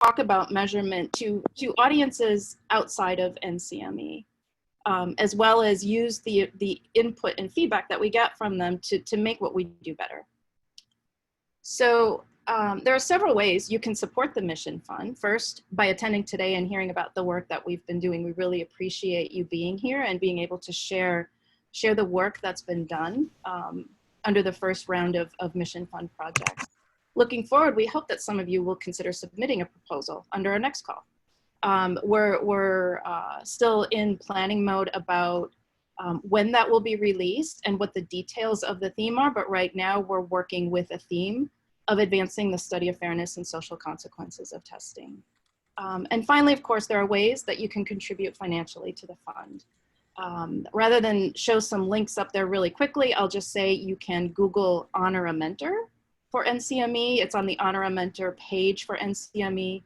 talk about measurement to audiences outside of NCME, as well as use the input and feedback that we get from them to make what we do better. So there are several ways you can support the Mission Fund. First, by attending today and hearing about the work that we've been doing. We really appreciate you being here and being able to share the work that's been done under the first round of Mission Fund projects. Looking forward, we hope that some of you will consider submitting a proposal under our next call. We're still in planning mode about when that will be released and what the details of the theme are, but right now we're working with a theme of advancing the study of fairness and social consequences of testing. And finally, of course, there are ways that you can contribute financially to the fund. Rather than show some links up there really quickly, I'll just say you can Google Honor a Mentor for NCME. It's on the Honor a Mentor page for NCME,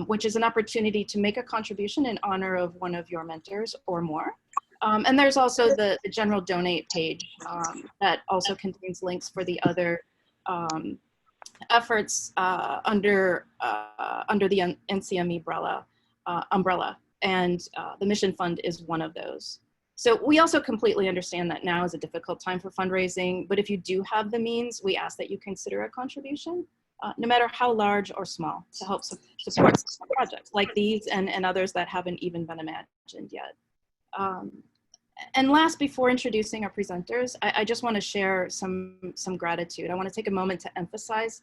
which is an opportunity to make a contribution in honor of one of your mentors or more. And there's also the general donate page that also contains links for the other efforts under the NCME umbrella, and the Mission Fund is one of those. So we also completely understand that now is a difficult time for fundraising, but if you do have the means, we ask that you consider a contribution, no matter how large or small, to help support projects like these and others that haven't even been imagined yet. And last, before introducing our presenters, I just want to share some gratitude. I want to take a moment to emphasize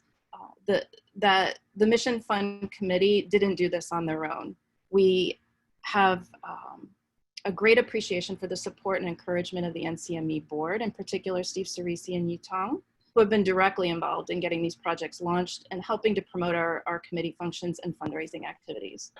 that the Mission Fund Committee didn't do this on their own. We have a great appreciation for the support and encouragement of the NCME board, in particular Steve Cerisi and Yi Tong, who have been directly involved in getting these projects launched and helping to promote our committee functions and fundraising activities.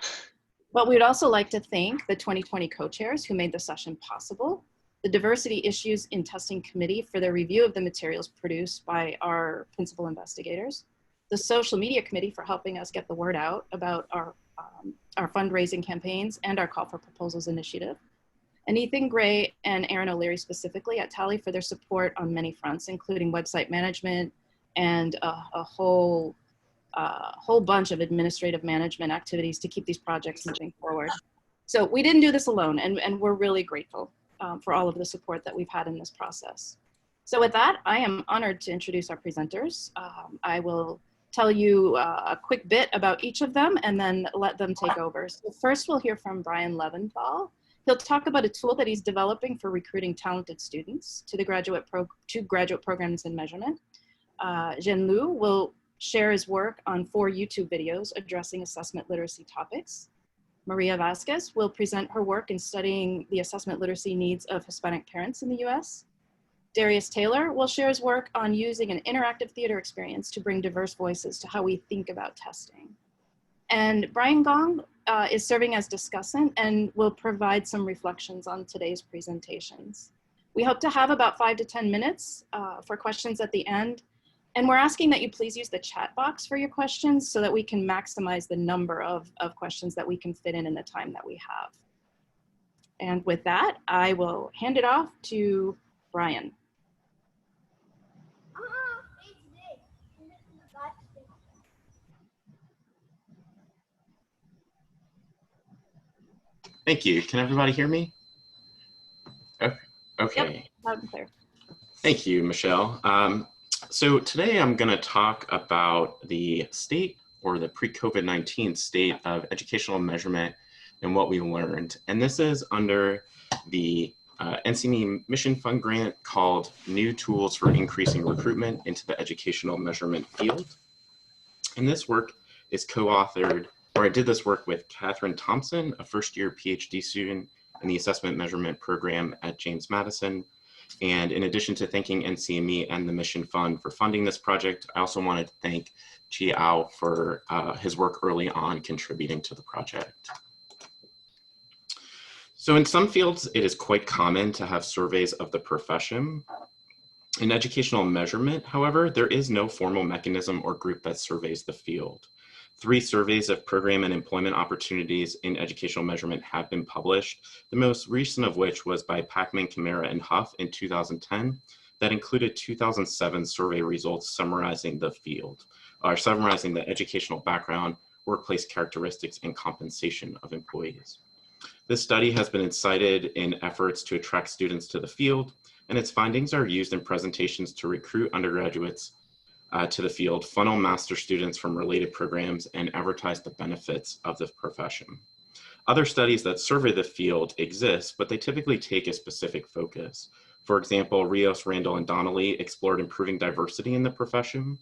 But we'd also like to thank the 2020 co-chairs who made the session possible, the Diversity Issues in Testing Committee for their review of the materials produced by our principal investigators, the Social Media Committee for helping us get the word out about our fundraising campaigns and our Call for Proposals initiative, and Ethan Gray and Aaron O'Leary specifically at Tally for their support on many fronts, including website management and a whole bunch of administrative management activities to keep these projects moving forward. So we didn't do this alone, and we're really grateful for all of the support that we've had in this process. So with that, I am honored to introduce our presenters. I will tell you a quick bit about each of them and then let them take over. So first we'll hear from Brian Leventhal. He'll talk about a tool that he's developing for recruiting talented students to the graduate programs in measurement. Zhen Lu will share his work on 4 YouTube videos addressing assessment literacy topics. Maria Vasquez will present her work in studying the assessment literacy needs of Hispanic parents in the US. Darius Taylor will share his work on using an interactive theater experience to bring diverse voices to how we think about testing. And Brian Gong is serving as discussant and will provide some reflections on today's presentations. We hope to have about 5 to 10 minutes for questions at the end. And we're asking that you please use the chat box for your questions so that we can maximize the number of questions that we can fit in the time that we have. And with that, I will hand it off to Brian. Thank you. Can everybody hear me? Okay. Yep, loud and clear. Thank you, Michelle. So today I'm going to talk about the state, or the pre-COVID-19 state of educational measurement and what we learned. And this is under the NCME Mission Fund grant called New Tools for Increasing Recruitment into the Educational Measurement Field. And this work is co-authored, or I did this work with Catherine Thompson, a first-year PhD student in the Assessment Measurement Program at James Madison. And in addition to thanking NCME and the Mission Fund for funding this project, I also wanted to thank Chi Ao for his work early on contributing to the project. So in some fields, it is quite common to have surveys of the profession. In educational measurement, however, there is no formal mechanism or group that surveys the field. 3 surveys of program and employment opportunities in educational measurement have been published, the most recent of which was by Packman, Camara, and Huff in 2010, that included 2007 survey results summarizing the field, or summarizing the educational background, workplace characteristics and compensation of employees. This study has been cited in efforts to attract students to the field, and its findings are used in presentations to recruit undergraduates to the field, funnel master students from related programs, and advertise the benefits of the profession. Other studies that survey the field exist, but they typically take a specific focus. For example, Rios, Randall, and Donnelly explored improving diversity in the profession.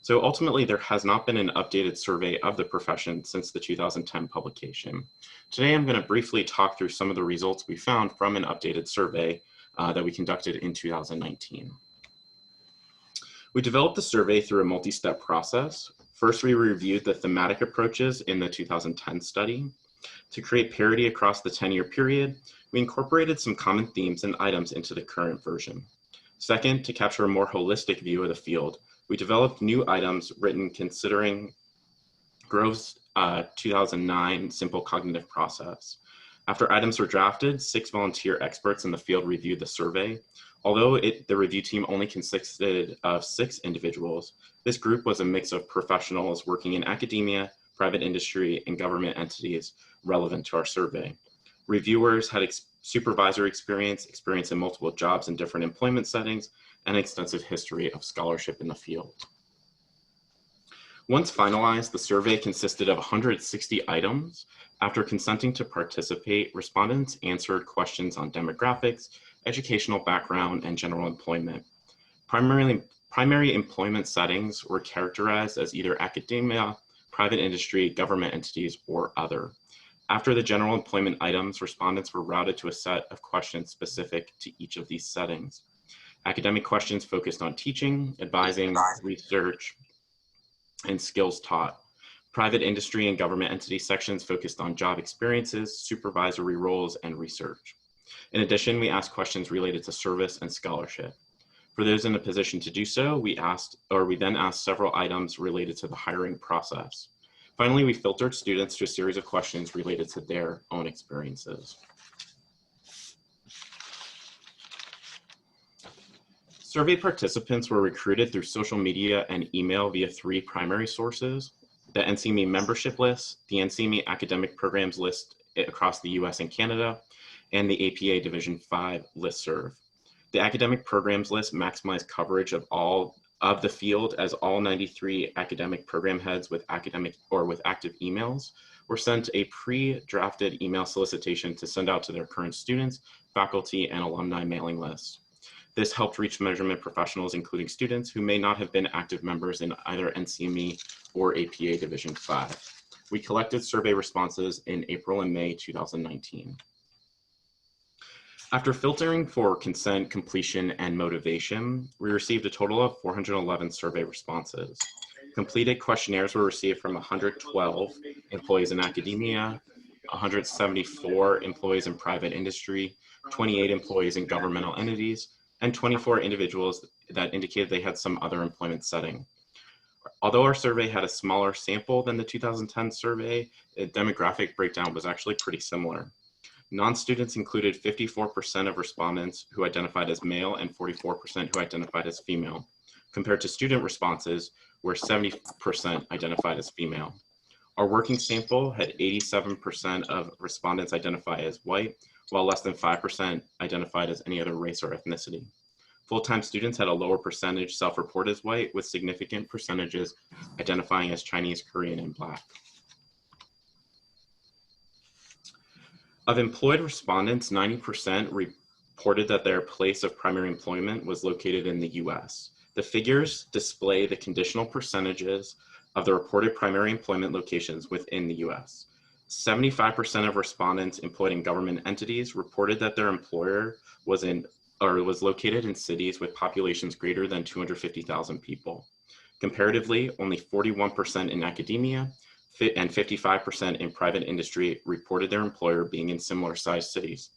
So ultimately, there has not been an updated survey of the profession since the 2010 publication. Today, I'm going to briefly talk through some of the results we found from an updated survey that we conducted in 2019. We developed the survey through a multi-step process. First, we reviewed the thematic approaches in the 2010 study. To create parity across the 10-year period, we incorporated some common themes and items into the current version. Second, to capture a more holistic view of the field, we developed new items written considering Grove's 2009 simple cognitive process. After items were drafted, 6 volunteer experts in the field reviewed the survey. Although the review team only consisted of 6 individuals, this group was a mix of professionals working in academia, private industry, and government entities relevant to our survey. Reviewers had supervisory experience in multiple jobs in different employment settings, and extensive history of scholarship in the field. Once finalized, the survey consisted of 160 items. After consenting to participate, respondents answered questions on demographics, educational background, and general employment. Primary employment settings were characterized as either academia, private industry, government entities, or other. After the general employment items, respondents were routed to a set of questions specific to each of these settings. Academic questions focused on teaching, advising, research, and skills taught. Private industry and government entity sections focused on job experiences, supervisory roles, and research. In addition, we asked questions related to service and scholarship. For those in a position to do so, we then asked several items related to the hiring process. Finally, we filtered students to a series of questions related to their own experiences. Survey participants were recruited through social media and email via 3 primary sources: the NCME membership list, the NCME academic programs list across the US and Canada, and the APA Division 5 listserv. The academic programs list maximized coverage of the field, as all 93 academic program heads with active emails were sent a pre-drafted email solicitation to send out to their current students, faculty, and alumni mailing lists. This helped reach measurement professionals, including students who may not have been active members in either NCME or APA Division 5. We collected survey responses in April and May 2019. After filtering for consent, completion, and motivation, we received a total of 411 survey responses. Completed questionnaires were received from 112 employees in academia, 174 employees in private industry, 28 employees in governmental entities, and 24 individuals that indicated they had some other employment setting. Although our survey had a smaller sample than the 2010 survey, the demographic breakdown was actually pretty similar. Non-students included 54% of respondents who identified as male and 44% who identified as female, compared to student responses where 70% identified as female. Our working sample had 87% of respondents identify as white, while less than 5% identified as any other race or ethnicity. Full-time students had a lower percentage self-report as white, with significant percentages identifying as Chinese, Korean, and Black. Of employed respondents, 90% reported that their place of primary employment was located in the US. The figures display the conditional percentages of the reported primary employment locations within the US. 75% of respondents employed in government entities reported that their employer was located in cities with populations greater than 250,000 people. Comparatively, only 41% in academia and 55% in private industry reported their employer being in similar sized cities.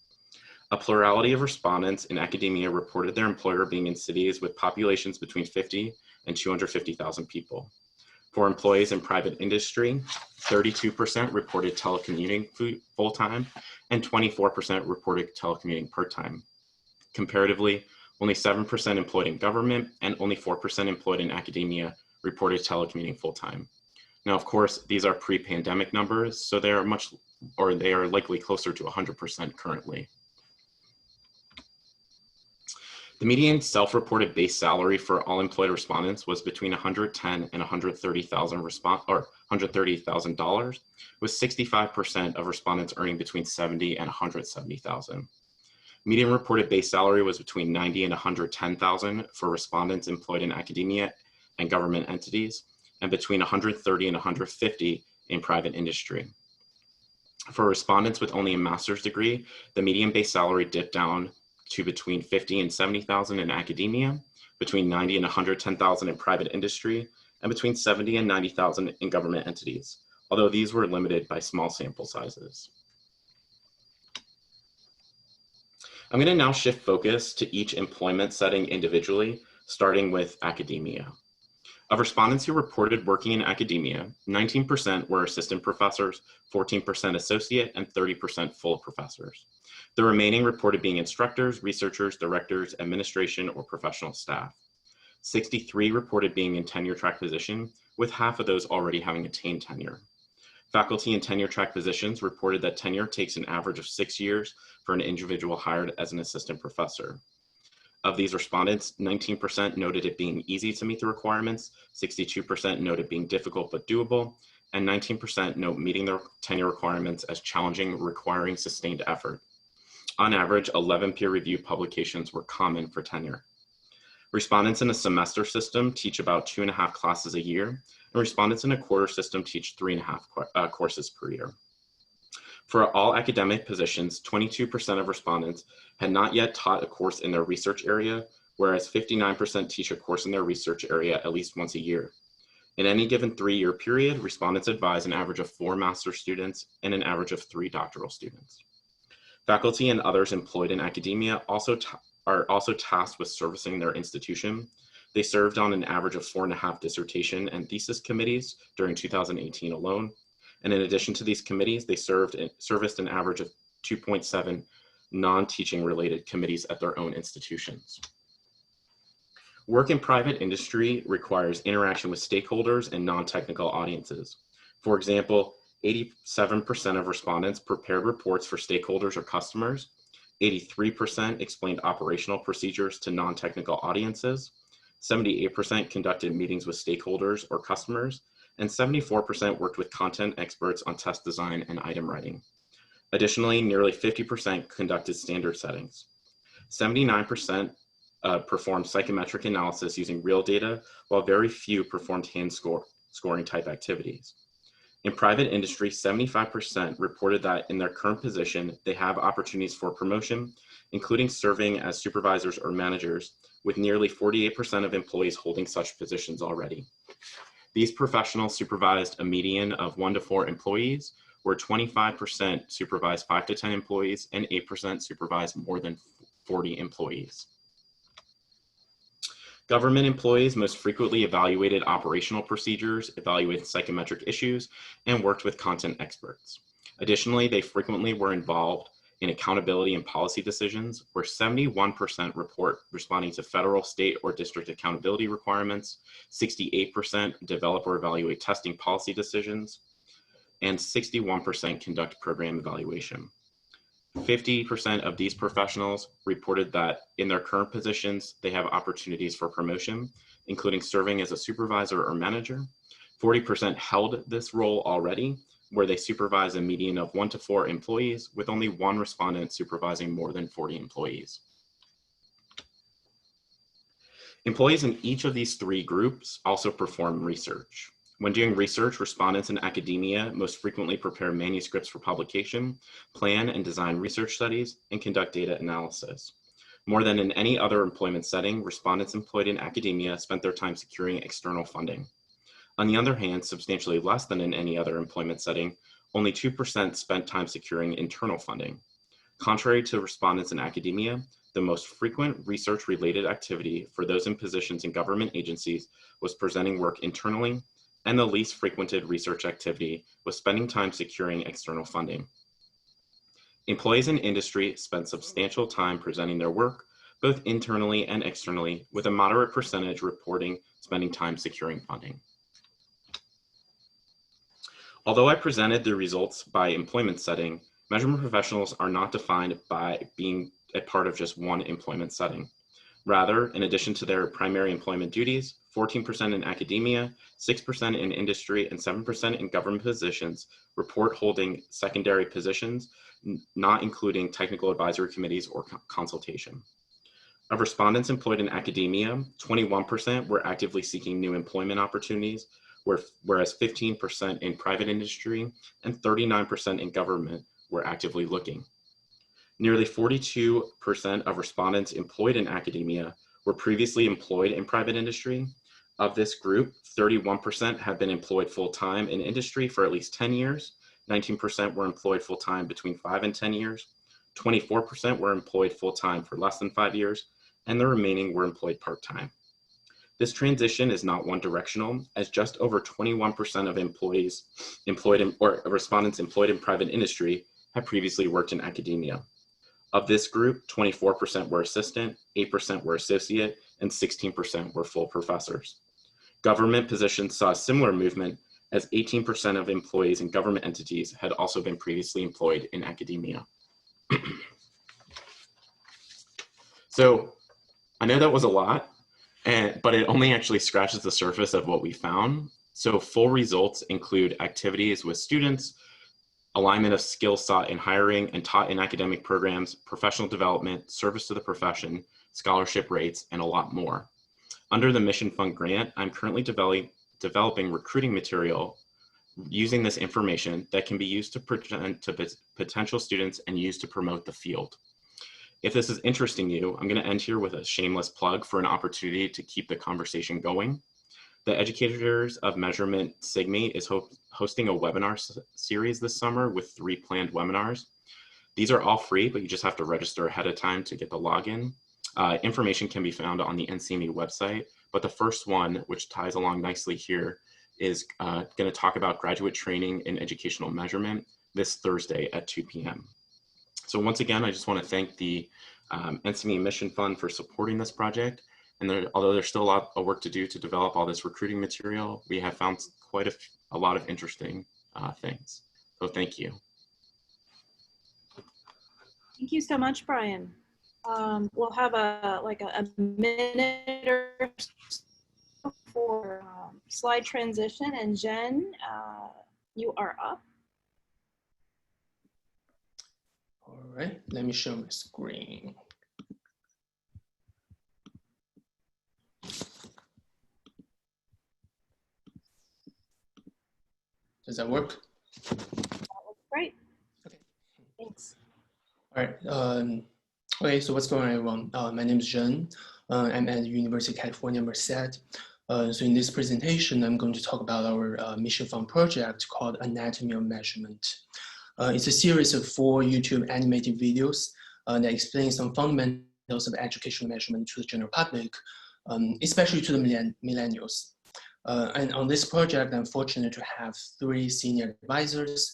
A plurality of respondents in academia reported their employer being in cities with populations between 50 and 250,000 people. For employees in private industry, 32% reported telecommuting full-time and 24% reported telecommuting part-time. Comparatively, only 7% employed in government and only 4% employed in academia reported telecommuting full-time. Now, of course, these are pre-pandemic numbers, so they are likely closer to 100% currently. The median self-reported base salary for all employed respondents was between $110,000 and $130,000, with 65% of respondents earning between $70,000 and $170,000. Median reported base salary was between $90,000 and $110,000 for respondents employed in academia and government entities, and between $130,000 and $150,000 in private industry. For respondents with only a master's degree, the median base salary dipped down to between $50,000 and $70,000 in academia, between $90,000 and $110,000 in private industry, and between $70,000 and $90,000 in government entities, although these were limited by small sample sizes. I'm going to now shift focus to each employment setting individually, starting with academia. Of respondents who reported working in academia, 19% were assistant professors, 14% associate, and 30% full professors. The remaining reported being instructors, researchers, directors, administration, or professional staff. 63 reported being in tenure track position, with half of those already having attained tenure. Faculty in tenure track positions reported that tenure takes an average of 6 years for an individual hired as an assistant professor. Of these respondents, 19% noted it being easy to meet the requirements, 62% noted being difficult but doable, and 19% note meeting the tenure requirements as challenging, requiring sustained effort. On average, 11 peer-reviewed publications were common for tenure. Respondents in a semester system teach about 2.5 classes a year, and respondents in a quarter system teach 3.5 courses per year. For all academic positions, 22% of respondents had not yet taught a course in their research area, whereas 59% teach a course in their research area at least once a year. In any given 3-year period, respondents advise an average of 4 master's students and an average of 3 doctoral students. Faculty and others employed in academia are also tasked with servicing their institution. They served on an average of 4.5 dissertation and thesis committees during 2018 alone. And in addition to these committees, they serviced an average of 2.7 non-teaching related committees at their own institutions. Work in private industry requires interaction with stakeholders and non-technical audiences. For example, 87% of respondents prepared reports for stakeholders or customers, 83% explained operational procedures to non-technical audiences, 78% conducted meetings with stakeholders or customers, and 74% worked with content experts on test design and item writing. Additionally, nearly 50% conducted standard settings. 79% performed psychometric analysis using real data, while very few performed hand scoring type activities. In private industry, 75% reported that in their current position, they have opportunities for promotion, including serving as supervisors or managers, with nearly 48% of employees holding such positions already. These professionals supervised a median of 1 to 4 employees, where 25% supervised 5 to 10 employees and 8% supervised more than 40 employees. Government employees most frequently evaluated operational procedures, evaluated psychometric issues, and worked with content experts. Additionally, they frequently were involved in accountability and policy decisions, where 71% report responding to federal, state, or district accountability requirements, 68% develop or evaluate testing policy decisions, and 61% conduct program evaluation. 50% of these professionals reported that in their current positions, they have opportunities for promotion, including serving as a supervisor or manager. 40% held this role already, where they supervise a median of 1 to 4 employees, with only 1 respondent supervising more than 40 employees. Employees in each of these 3 groups also perform research. When doing research, respondents in academia most frequently prepare manuscripts for publication, plan and design research studies, and conduct data analysis. More than in any other employment setting, respondents employed in academia spent their time securing external funding. On the other hand, substantially less than in any other employment setting, only 2% spent time securing internal funding. Contrary to respondents in academia, the most frequent research-related activity for those in positions in government agencies was presenting work internally, and the least frequented research activity was spending time securing external funding. Employees in industry spent substantial time presenting their work, both internally and externally, with a moderate percentage reporting spending time securing funding. Although I presented the results by employment setting, measurement professionals are not defined by being a part of just one employment setting. Rather, in addition to their primary employment duties, 14% in academia, 6% in industry, and 7% in government positions report holding secondary positions, not including technical advisory committees or consultation. Of respondents employed in academia, 21% were actively seeking new employment opportunities, whereas 15% in private industry and 39% in government were actively looking. Nearly 42% of respondents employed in academia were previously employed in private industry. Of this group, 31% have been employed full-time in industry for at least 10 years, 19% were employed full-time between 5 and 10 years, 24% were employed full-time for less than 5 years, and the remaining were employed part-time. This transition is not one-directional, as just over 21% of employees employed in, or respondents employed in private industry have previously worked in academia. Of this group, 24% were assistant, 8% were associate, and 16% were full professors. Government positions saw a similar movement, as 18% of employees in government entities had also been previously employed in academia. So I know that was a lot, but it only actually scratches the surface of what we found. So full results include activities with students, alignment of skills sought in hiring and taught in academic programs, professional development, service to the profession, scholarship rates, and a lot more. Under the Mission Fund grant, I'm currently developing recruiting material using this information that can be used to present to potential students and used to promote the field. If this is interesting you, I'm going to end here with a shameless plug for an opportunity to keep the conversation going. The Educators of Measurement NCME is hosting a webinar series this summer with 3 planned webinars. These are all free, but you just have to register ahead of time to get the login. Information can be found on the NCME website, but the first one, which ties along nicely here, is going to talk about graduate training in educational measurement this Thursday at 2 p.m. So once again, I just want to thank the NCME Mission Fund for supporting this project. And although there's still a lot of work to do to develop all this recruiting material, we have found quite a lot of interesting things. So thank you. Thank you so much, Brian. We'll have a minute or so for slide transition, and Jen, you are up. All right, let me show my screen. Does that work? That looks great. Okay. Thanks. All right. Okay, so what's going on, everyone? My name is Zhen. I'm at the University of California, Merced. So in this presentation, I'm going to talk about our Mission Fund project called Anatomy of Measurement. It's a series of 4 YouTube animated videos that explain some fundamentals of educational measurement to the general public, especially to the millennials. And on this project, I'm fortunate to have 3 senior advisors,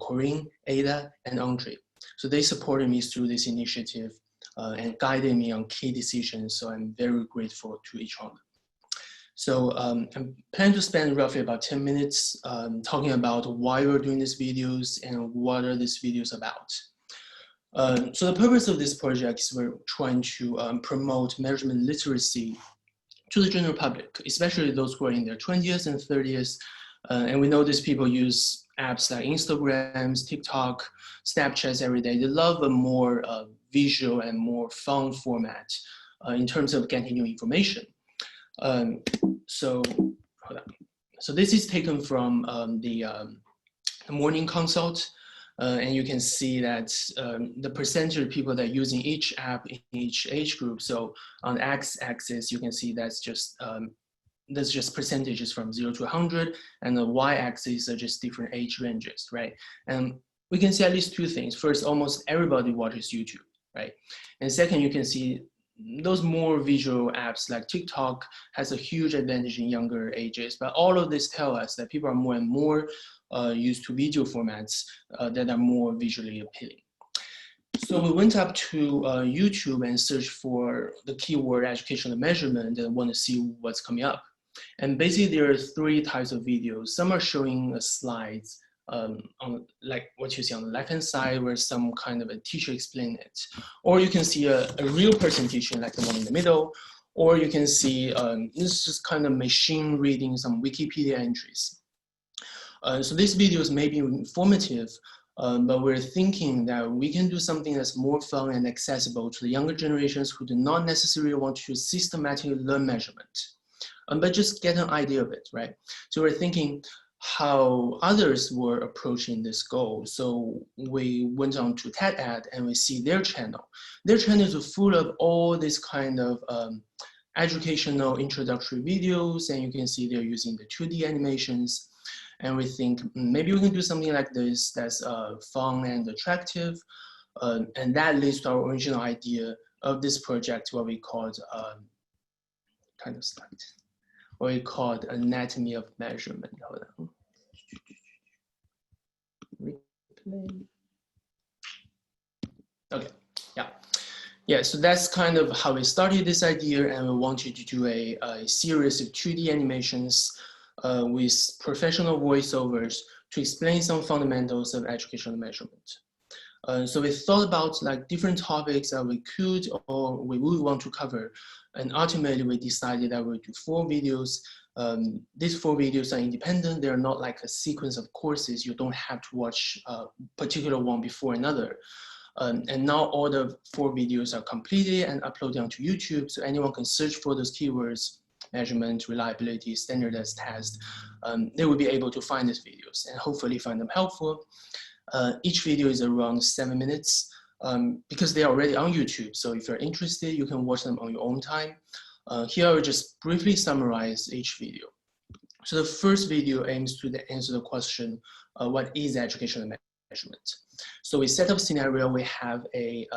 Corinne, Ada, and Andre. So they supported me through this initiative and guided me on key decisions. So I'm very grateful to each one. So I'm planning to spend roughly about 10 minutes talking about why we're doing these videos and what are these videos about. So the purpose of this project is we're trying to promote measurement literacy to the general public, especially those who are in their 20s and 30s. And we know these people use apps like Instagrams, TikTok, Snapchats every day. They love a more visual and more fun format in terms of getting new information. So this is taken from the morning consult. And you can see that the percentage of people that are using each app in each age group. So on the x-axis, you can see that's just percentages from 0 to 100, and the y-axis are just different age ranges, right? And we can see at least 2 things. First, almost everybody watches YouTube, right? And second, you can see those more visual apps like TikTok has a huge advantage in younger ages, but all of this tell us that people are more and more used to video formats that are more visually appealing. So we went up to YouTube and searched for the keyword educational measurement and want to see what's coming up. And basically there are 3 types of videos. Some are showing slides on like what you see on the left-hand side, where some kind of a teacher explain it. Or you can see a real person teaching, like the one in the middle, or you can see this is kind of machine reading some Wikipedia entries. So these videos may be informative, but we're thinking that we can do something that's more fun and accessible to the younger generations who do not necessarily want to systematically learn measurement, but just get an idea of it, right? So we're thinking how others were approaching this goal. So we went on to TED and we see their channel. Their channels are full of all this kind of educational introductory videos, and you can see they're using the 2D animations. And we think maybe we can do something like this that's fun and attractive. And that leads to our original idea of this project, what we called what we called anatomy of measurement. Hold on. Replay. Okay, yeah. Yeah, so that's kind of how we started this idea, and we wanted to do a series of 2D animations with professional voiceovers to explain some fundamentals of educational measurement. So we thought about like different topics that we could or we would want to cover. And ultimately we decided that we'll do 4 videos. These 4 videos are independent. They're not like a sequence of courses. You don't have to watch a particular one before another. And now all the 4 videos are completed and uploaded onto YouTube. So anyone can search for those keywords: measurement, reliability, standardized test. They will be able to find these videos and hopefully find them helpful. Each video is around 7 minutes because they are already on YouTube. So if you're interested, you can watch them on your own time. Here I will just briefly summarize each video. So the first video aims to answer the question, what is educational measurement? So we set up a scenario. We have a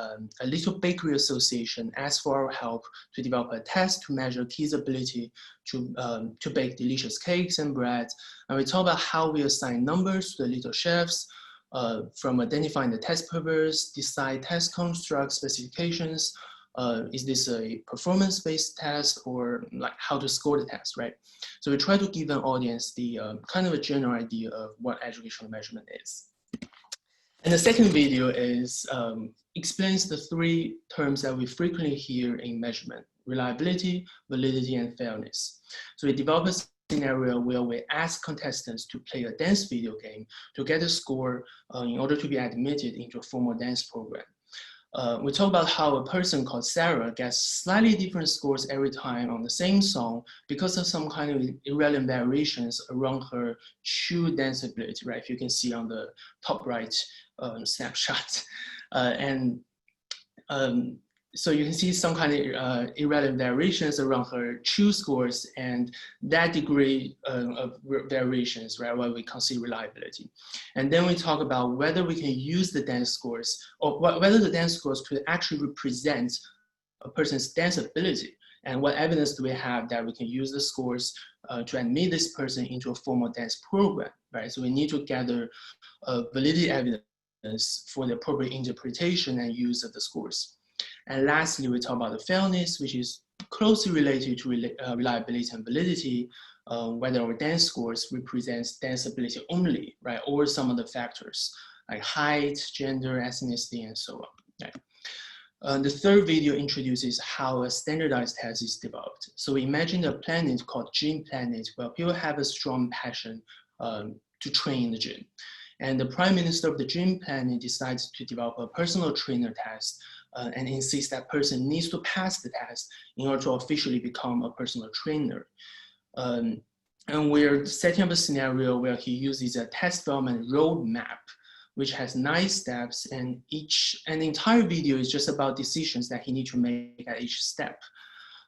little bakery association ask for our help to develop a test to measure kids' ability to bake delicious cakes and bread. And we talk about how we assign numbers to the little chefs, from identifying the test purpose, decide test construct specifications. Is this a performance-based test, or like how to score the test, right? So we try to give an audience the kind of a general idea of what educational measurement is. And the second video is explains the 3 terms that we frequently hear in measurement: reliability, validity, and fairness. So we develop a scenario where we ask contestants to play a dance video game to get a score in order to be admitted into a formal dance program. We talk about how a person called Sarah gets slightly different scores every time on the same song because of some kind of irrelevant variations around her true dance ability, right? If you can see on the top right snapshot. So you can see some kind of irrelevant variations around her true scores, and that degree of variations, right, what we consider reliability. And then we talk about whether we can use the dance scores, or whether the dance scores could actually represent a person's dance ability, and what evidence do we have that we can use the scores to admit this person into a formal dance program, right? So we need to gather validity evidence for the appropriate interpretation and use of the scores. And lastly, we talk about the fairness, which is closely related to reliability and validity, whether our dance scores represents dance ability only, right, or some of the factors like height, gender, ethnicity, and so on. Right? The third video introduces how a standardized test is developed. So we imagine a planet called Gym Planet, where people have a strong passion to train in the gym. And the prime minister of the Gym Planet decides to develop a personal trainer test and insists that person needs to pass the test in order to officially become a personal trainer. And we're setting up a scenario where he uses a test development roadmap, which has 9 steps, and the entire video is just about decisions that he needs to make at each step.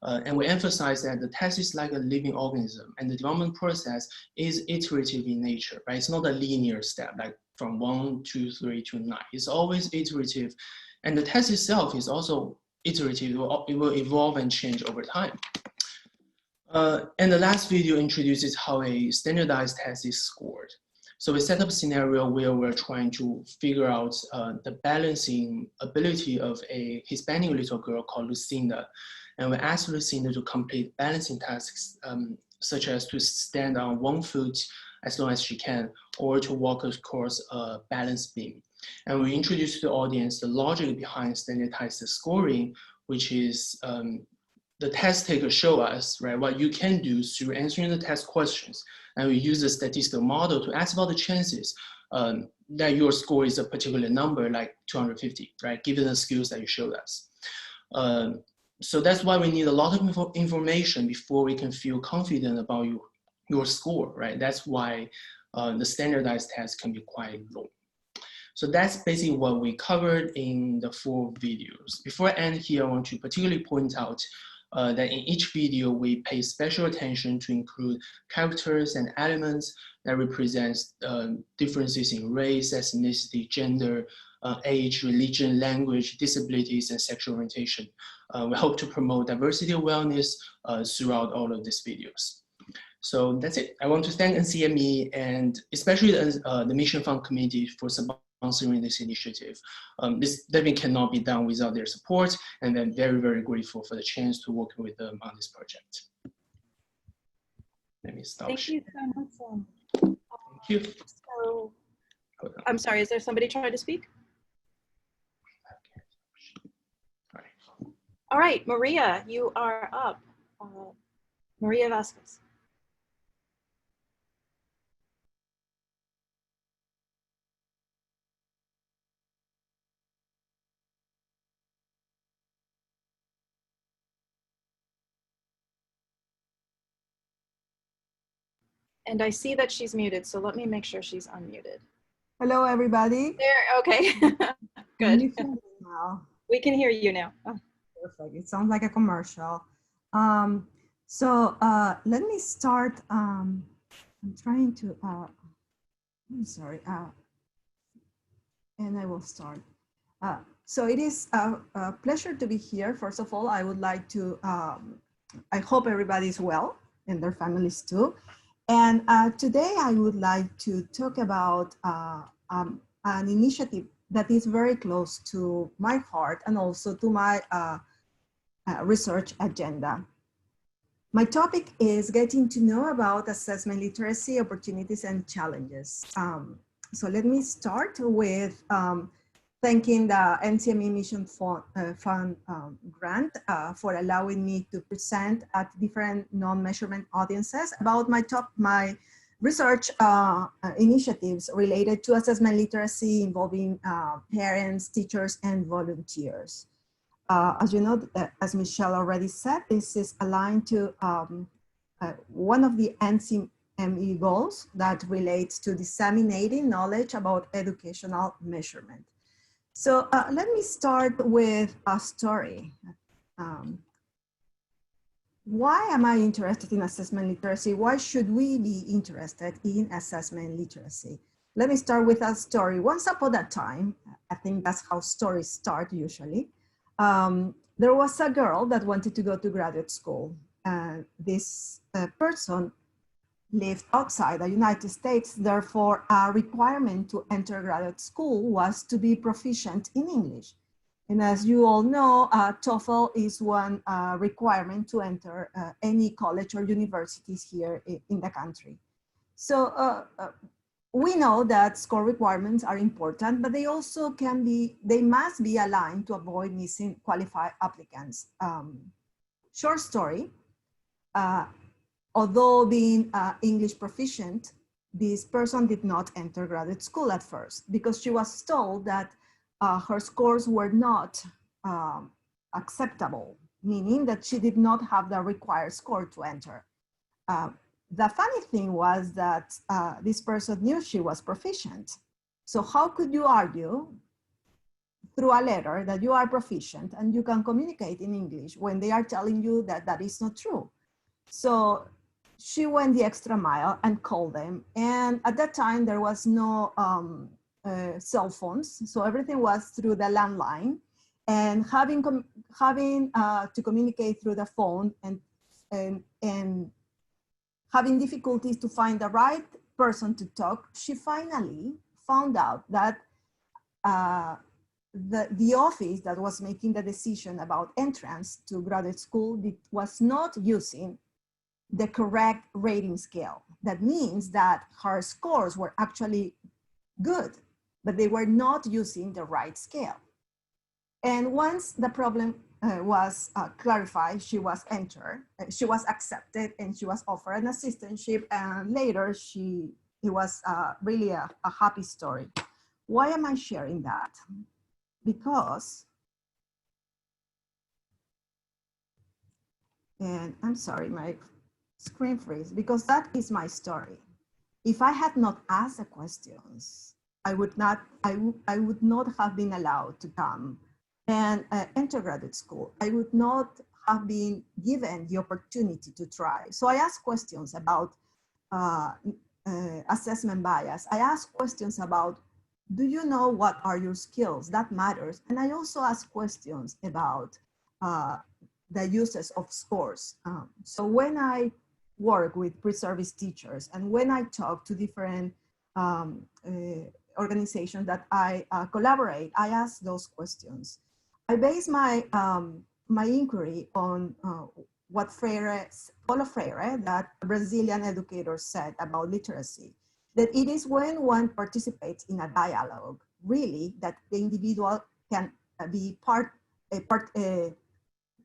And we emphasize that the test is like a living organism, and the development process is iterative in nature, right? It's not a linear step, like from 1, 2, 3 to 9. It's always iterative. And the test itself is also iterative. It will evolve and change over time. And the last video introduces how a standardized test is scored. So we set up a scenario where we're trying to figure out the balancing ability of a Hispanic little girl called Lucinda. And we asked Lucinda to complete balancing tasks, such as to stand on 1 foot as long as she can, or to walk across a balance beam. And we introduce to the audience the logic behind standardized scoring, which is the test takers show us, right, what you can do through answering the test questions. And we use a statistical model to ask about the chances that your score is a particular number, like 250, right, given the skills that you showed us. So that's why we need a lot of information before we can feel confident about your score, right? That's why the standardized test can be quite low. So that's basically what we covered in the 4 videos. Before I end here, I want to particularly point out that in each video, we pay special attention to include characters and elements that represents differences in race, ethnicity, gender, age, religion, language, disabilities, and sexual orientation. We hope to promote diversity awareness throughout all of these videos. So that's it. I want to thank NCME and especially the Mission Fund committee for sponsoring this initiative. This definitely cannot be done without their support, and I'm very, very grateful for the chance to work with them on this project. Let me stop. Thank you so much. Thank you. So, I'm sorry, is there somebody trying to speak? All right, Maria, you are up. Maria Vasquez. And I see that she's muted, so let me make sure she's unmuted. Hello, everybody. There, okay. Good. Can you hear me now? We can hear you now. Oh. Perfect. It sounds like a commercial. Let me start. I'm trying to, I'm sorry, and I will start. So it is a pleasure to be here. First of all, I would like to, I hope everybody's well and their families too. And today I would like to talk about an initiative that is very close to my heart and also to my research agenda. My topic is getting to know about assessment literacy, opportunities and challenges. So let me start with thanking the NCME Mission Fund grant for allowing me to present at different non-measurement audiences about my research initiatives related to assessment literacy involving parents, teachers, and volunteers. As you know, as Michelle already said, this is aligned to one of the NCME goals that relates to disseminating knowledge about educational measurement. So let me start with a story. Why am I interested in assessment literacy? Why should we be interested in assessment literacy? Let me start with a story. Once upon a time, I think that's how stories start usually. There was a girl that wanted to go to graduate school. This person lived outside the United States, therefore a requirement to enter graduate school was to be proficient in English. And as you all know, TOEFL is one requirement to enter any college or universities here in the country. So we know that score requirements are important, but they also they must be aligned to avoid missing qualified applicants. Short story, although being English proficient, this person did not enter graduate school at first because she was told that her scores were not acceptable, meaning that she did not have the required score to enter. The funny thing was that this person knew she was proficient. So how could you argue through a letter that you are proficient and you can communicate in English when they are telling you that that is not true? So she went the extra mile and called them. And at that time, there was no cell phones. So everything was through the landline, and having to communicate through the phone and having difficulties to find the right person to talk, she finally found out that the office that was making the decision about entrance to graduate school was not using the correct rating scale. That means that her scores were actually good, but they were not using the right scale. And once the problem was clarified, she was accepted, and she was offered an assistantship, and later it was really a happy story. Why am I sharing that? Because, and I'm sorry, my screen freeze, because that is my story. If I had not asked the questions, I would not have been allowed to come and enter graduate school. I would not have been given the opportunity to try. So I asked questions about assessment bias. I asked questions about, do you know what are your skills? That matters. And I also asked questions about the uses of scores. So when I work with pre-service teachers and when I talk to different organizations that I collaborate, I ask those questions. I base my my inquiry on what Paulo Freire, that Brazilian educator, said about literacy, that it is when one participates in a dialogue, really, that the individual can be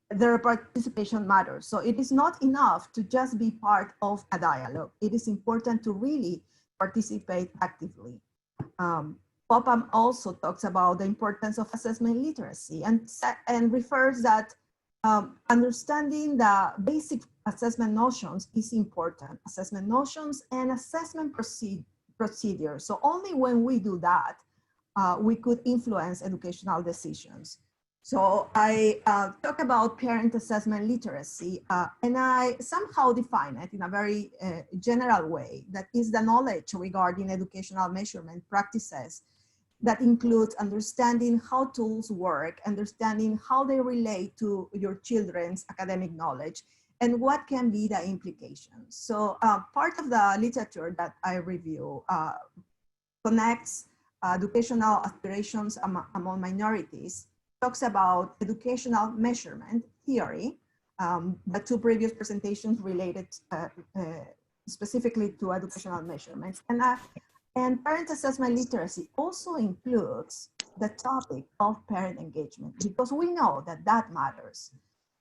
their participation matters. So it is not enough to just be part of a dialogue. It is important to really participate actively. Popham also talks about the importance of assessment literacy and refers that understanding the basic assessment notions is important. Assessment notions and assessment procedures. So only when we do that, we could influence educational decisions. So I talk about parent assessment literacy, and I somehow define it in a very general way. That is the knowledge regarding educational measurement practices that includes understanding how tools work, understanding how they relate to your children's academic knowledge, and what can be the implications. So part of the literature that I review connects educational aspirations among minorities, talks about educational measurement theory. The two previous presentations related specifically to educational measurements. And parent assessment literacy also includes the topic of parent engagement, because we know that that matters.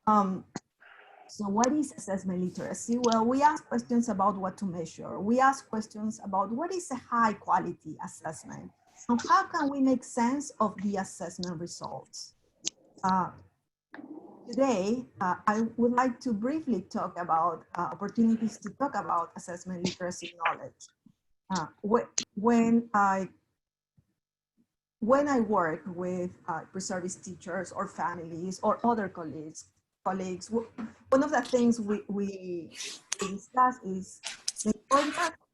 So what is assessment literacy? Well, we ask questions about what to measure. We ask questions about what is a high quality assessment, and how can we make sense of the assessment results? Today, I would like to briefly talk about opportunities to talk about assessment literacy knowledge. When I work with pre-service teachers or families or other colleagues, one of the things we discuss is the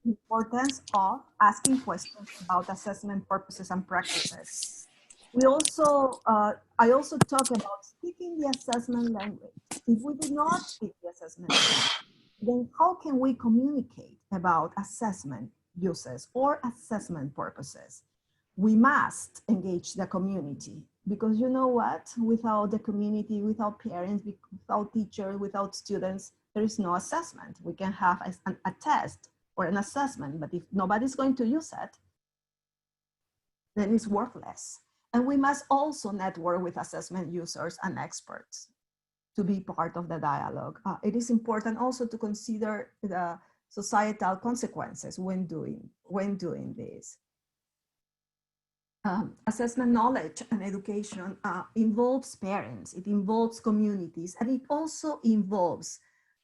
importance of asking questions about assessment purposes and practices. We also, I also talk about speaking the assessment language. If we do not speak the assessment language, then how can we communicate about assessment uses or assessment purposes? We must engage the community, because you know what? Without the community, without parents, without teachers, without students, there is no assessment. We can have a test or an assessment, but if nobody's going to use it, then it's worthless. And we must also network with assessment users and experts to be part of the dialogue. It is important also to consider the societal consequences when doing this. Assessment knowledge and education involves parents, it involves communities, and it also involves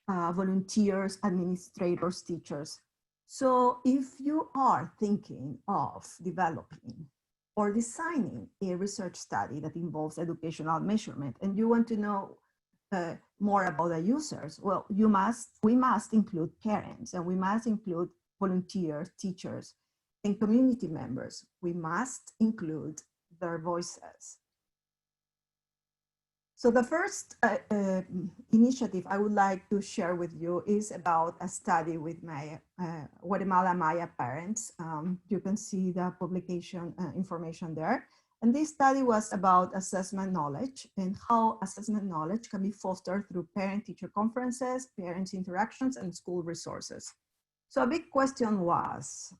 volunteers, administrators, teachers. So if you are thinking of developing or designing a research study that involves educational measurement, and you want to know more about the users, well, we must include parents, and we must include volunteers, teachers, and community members. We must include their voices. So the first initiative I would like to share with you is about a study with my Guatemala Maya parents. You can see the publication information there. And this study was about assessment knowledge and how assessment knowledge can be fostered through parent-teacher conferences, parents' interactions, and school resources. So a big question was,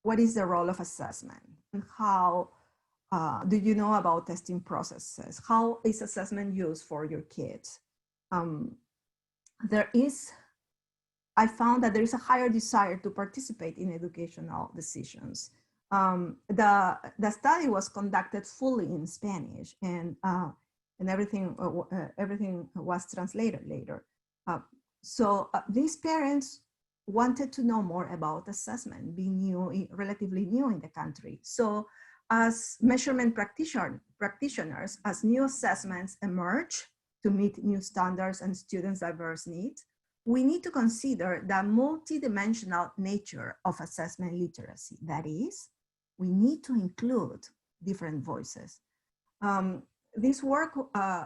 what is the role of assessment? And how do you know about testing processes? How is assessment used for your kids? I found that there is a higher desire to participate in educational decisions. The study was conducted fully in Spanish, and everything was translated later. So these parents wanted to know more about assessment, being relatively new in the country. So as measurement practitioners, as new assessments emerge to meet new standards and students' diverse needs, we need to consider the multidimensional nature of assessment literacy. That is, we need to include different voices. This work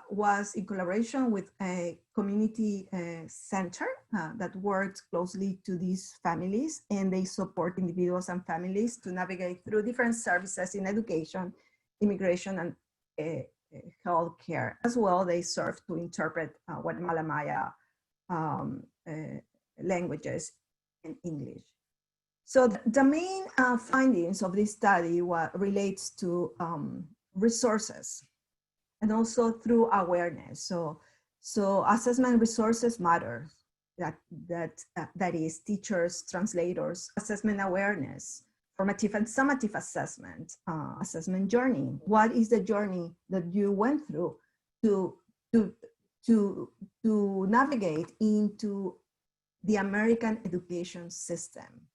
was in collaboration with a community center that worked closely to these families, and they support individuals and families to navigate through different services in education, immigration, and healthcare. As well, they serve to interpret Guatemala Maya languages in English. So the main findings of this study relates to resources, and also through awareness. So assessment resources matter. That is teachers, translators, assessment awareness, formative and summative assessment, assessment journey. What is the journey that you went through to navigate into the American education system?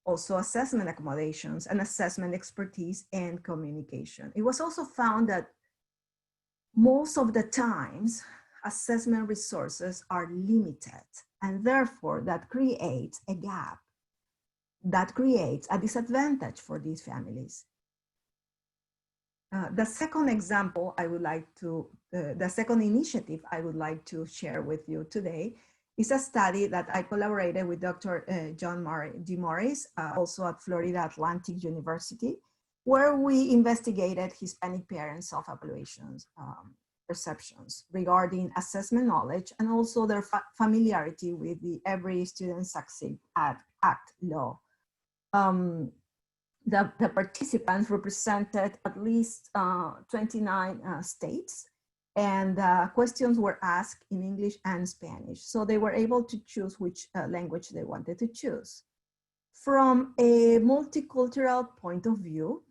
Also assessment accommodations and assessment expertise and communication. It was also found that most of the times, assessment resources are limited, and therefore that creates a gap, that creates a disadvantage for these families. The second example the second initiative I would like to share with you today is a study that I collaborated with Dr. John D. Morris, also at Florida Atlantic University, where we investigated Hispanic parents' self-evaluations, perceptions regarding assessment knowledge, and also their familiarity with the Every Student Succeed Act law. The participants represented at least 29 states, and questions were asked in English and Spanish. So they were able to choose which language they wanted to choose. From a multicultural point of view,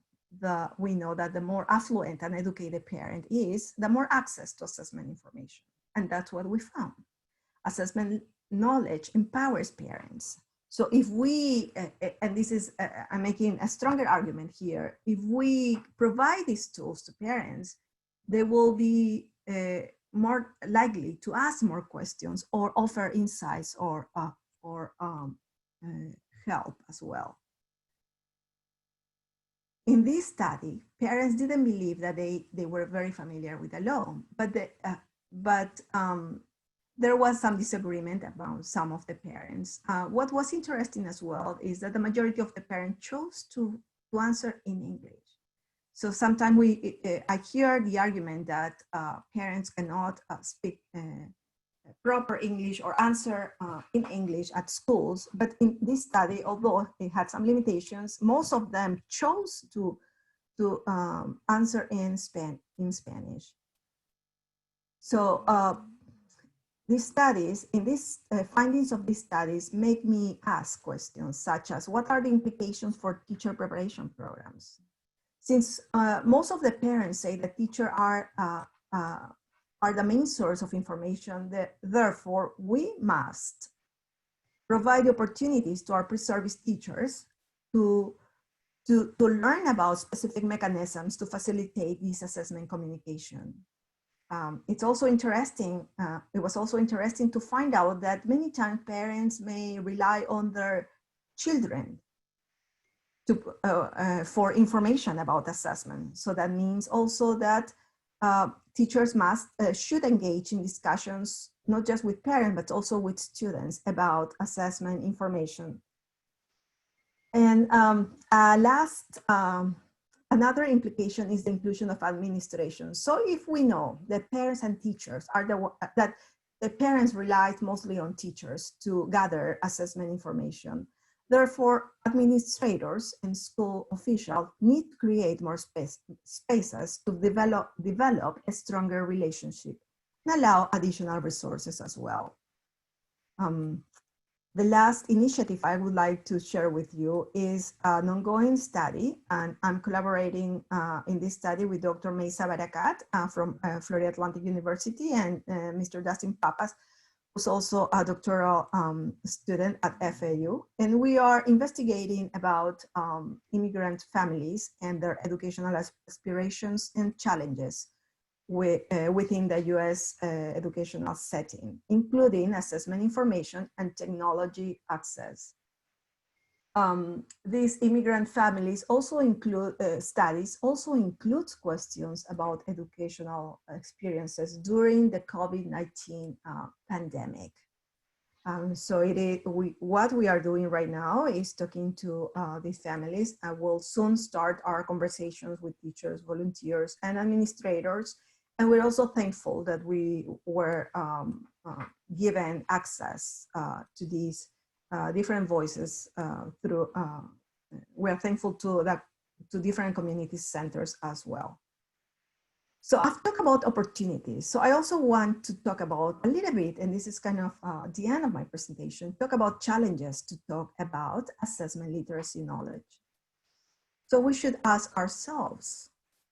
we know that the more affluent and educated parent is, the more access to assessment information. And that's what we found. Assessment knowledge empowers parents. So if we, and this is, I'm making a stronger argument here, if we provide these tools to parents, they will be more likely to ask more questions or offer insights or help as well. In this study, parents didn't believe that they were very familiar with the law, but there was some disagreement about some of the parents. What was interesting as well is that the majority of the parents chose to answer in English. So sometimes I hear the argument that parents cannot speak proper English or answer in English at schools. But in this study, although it had some limitations, most of them chose to answer in Spanish. So these findings of these studies make me ask questions such as, what are the implications for teacher preparation programs? Since most of the parents say that teachers are the main source of information, therefore we must provide opportunities to our pre-service teachers to learn about specific mechanisms to facilitate this assessment communication. It's also interesting, it was also interesting to find out that many times parents may rely on their children for information about assessment. So that means also that teachers should engage in discussions, not just with parents, but also with students about assessment information. And last Another implication is the inclusion of administration. So if we know that parents and teachers are that the parents rely mostly on teachers to gather assessment information, therefore administrators and school officials need to create more spaces to develop a stronger relationship and allow additional resources as well. The last initiative I would like to share with you is an ongoing study, and I'm collaborating in this study with Dr. Meisa Barakat from Florida Atlantic University and Mr. Dustin Papas, who's also a doctoral student at FAU. And we are investigating about immigrant families and their educational aspirations and challenges within the US educational setting, including assessment information and technology access. These immigrant families also include, studies also includes questions about educational experiences during the COVID-19 pandemic. So what we are doing right now is talking to these families, and we'll soon start our conversations with teachers, volunteers, and administrators. And we're also thankful that we were given access to these different voices through, we're thankful to different community centers as well. So I've talked about opportunities. So I also want to talk about a little bit, and this is kind of the end of my presentation, talk about challenges to talk about assessment literacy knowledge. So we should ask ourselves,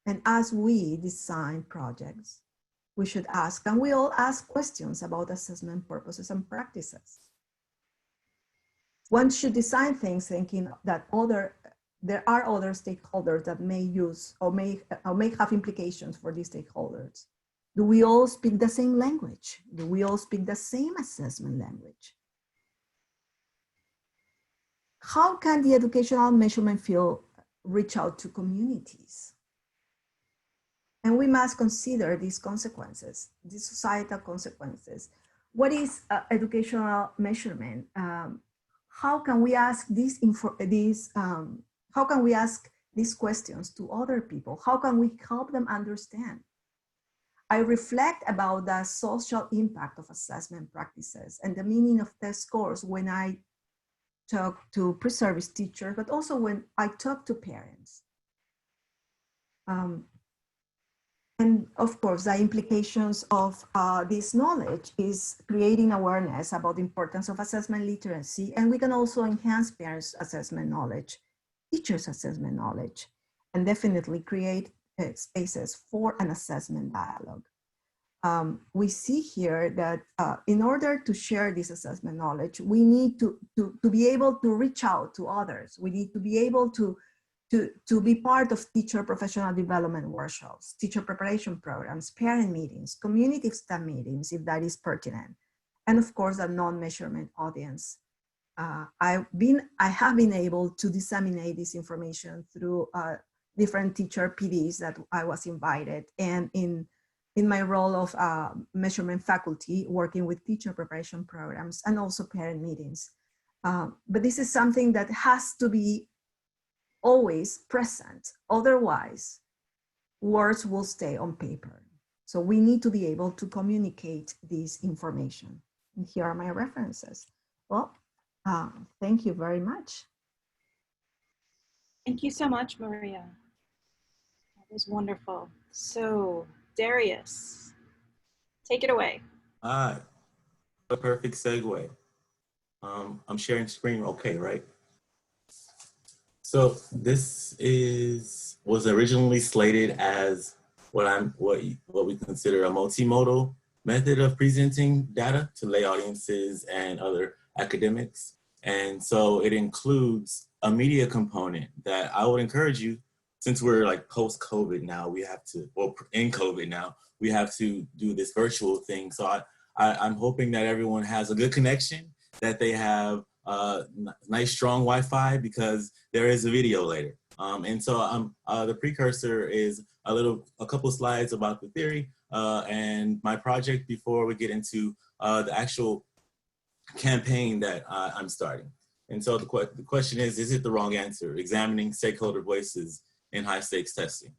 and as we design projects, we should ask, and we all ask questions about assessment purposes and practices. One should design things thinking that there are other stakeholders that may use or may have implications for these stakeholders. Do we all speak the same language? Do we all speak the same assessment language? How can the educational measurement field reach out to communities? And we must consider these consequences, these societal consequences. What is educational measurement? How can we ask how can we ask these questions to other people? How can we help them understand? I reflect about the social impact of assessment practices and the meaning of test scores when I talk to pre-service teachers, but also when I talk to parents. And of course, the implications of this knowledge is creating awareness about the importance of assessment literacy, and we can also enhance parents' assessment knowledge, teachers' assessment knowledge, and definitely create spaces for an assessment dialogue. We see here that in order to share this assessment knowledge, we need to be able to reach out to others. We need to be able to be part of teacher professional development workshops, teacher preparation programs, parent meetings, community staff meetings, if that is pertinent. And of course, a non-measurement audience. I have been able to disseminate this information through different teacher PDs that I was invited, and in my role of measurement faculty, working with teacher preparation programs and also parent meetings. But this is something that has to be always present. Otherwise, words will stay on paper. So we need to be able to communicate this information. And here are my references. Well, thank you very much. Thank you so much, Maria. That was wonderful. So, Darius, take it away. All right, a perfect segue. I'm sharing screen, okay, right? So this was originally slated as what we consider a multimodal method of presenting data to lay audiences and other academics. And so it includes a media component that I would encourage you, since we're like post-COVID now, in COVID now, we have to do this virtual thing. So I'm hoping that everyone has a good connection, that they have nice strong Wi-Fi, because there is a video later. And so the precursor is a couple slides about the theory and my project before we get into the actual campaign that I'm starting. And so the question is it the wrong answer? Examining stakeholder voices in high stakes testing.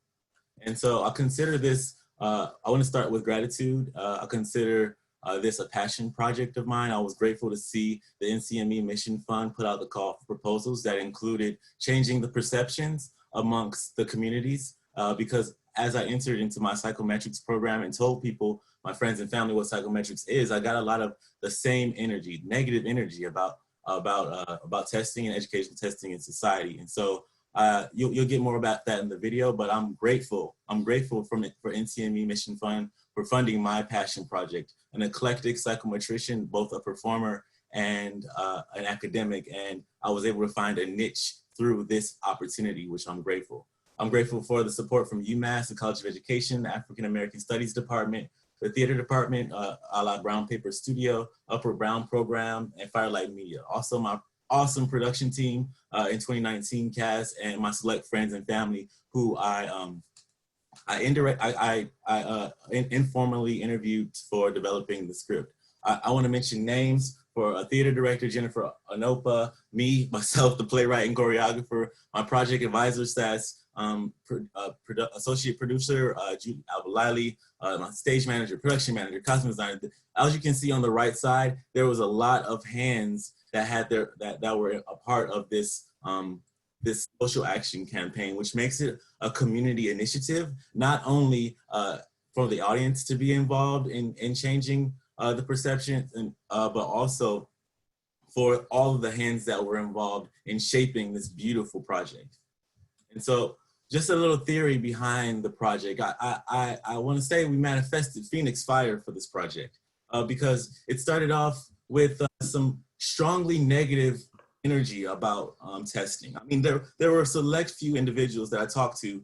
And so I consider this, I want to start with gratitude. I consider this a passion project of mine. I was grateful to see the NCME Mission Fund put out the call for proposals that included changing the perceptions amongst the communities, because as I entered into my psychometrics program and told people, my friends and family, what psychometrics is, I got a lot of the same energy, negative energy about testing and educational testing in society. And so you'll get more about that in the video, but I'm grateful for NCME Mission Fund for funding my passion project, an eclectic psychometrician, both a performer and an academic. And I was able to find a niche through this opportunity, which I'm grateful. I'm grateful for the support from UMass, the College of Education, the African American Studies Department, the Theater Department, a la Brown Paper Studio, Upward Brown Program, and Firelight Media. Also my awesome production team in 2019 cast, and my select friends and family who I informally interviewed for developing the script. I want to mention names for a theater director, Jennifer Anopa, me, myself, the playwright and choreographer, my project advisor, Stats, associate producer, Judy Albalali, my stage manager, production manager, costume designer. As you can see on the right side, there was a lot of hands that had that were a part of this this social action campaign, which makes it a community initiative, not only for the audience to be involved in changing the perception, but also for all of the hands that were involved in shaping this beautiful project. And so just a little theory behind the project. I want to say we manifested Phoenix Fire for this project because it started off with some strongly negative energy about testing. I mean, there were a select few individuals that I talked to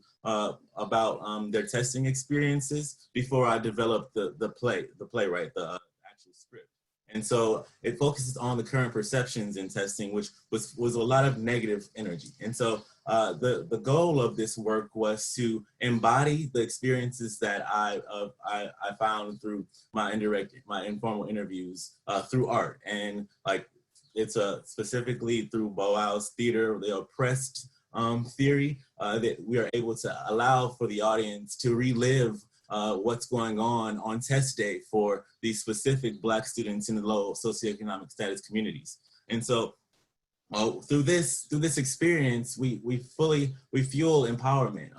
about their testing experiences before I developed the playwright, the actual script. And so it focuses on the current perceptions in testing, which was a lot of negative energy. And so the goal of this work was to embody the experiences that I found through my informal interviews through art, and like it's specifically through Boal's theater, the oppressed theory, that we are able to allow for the audience to relive what's going on test day for these specific Black students in the low socioeconomic status communities. And so through this experience, we fuel empowerment.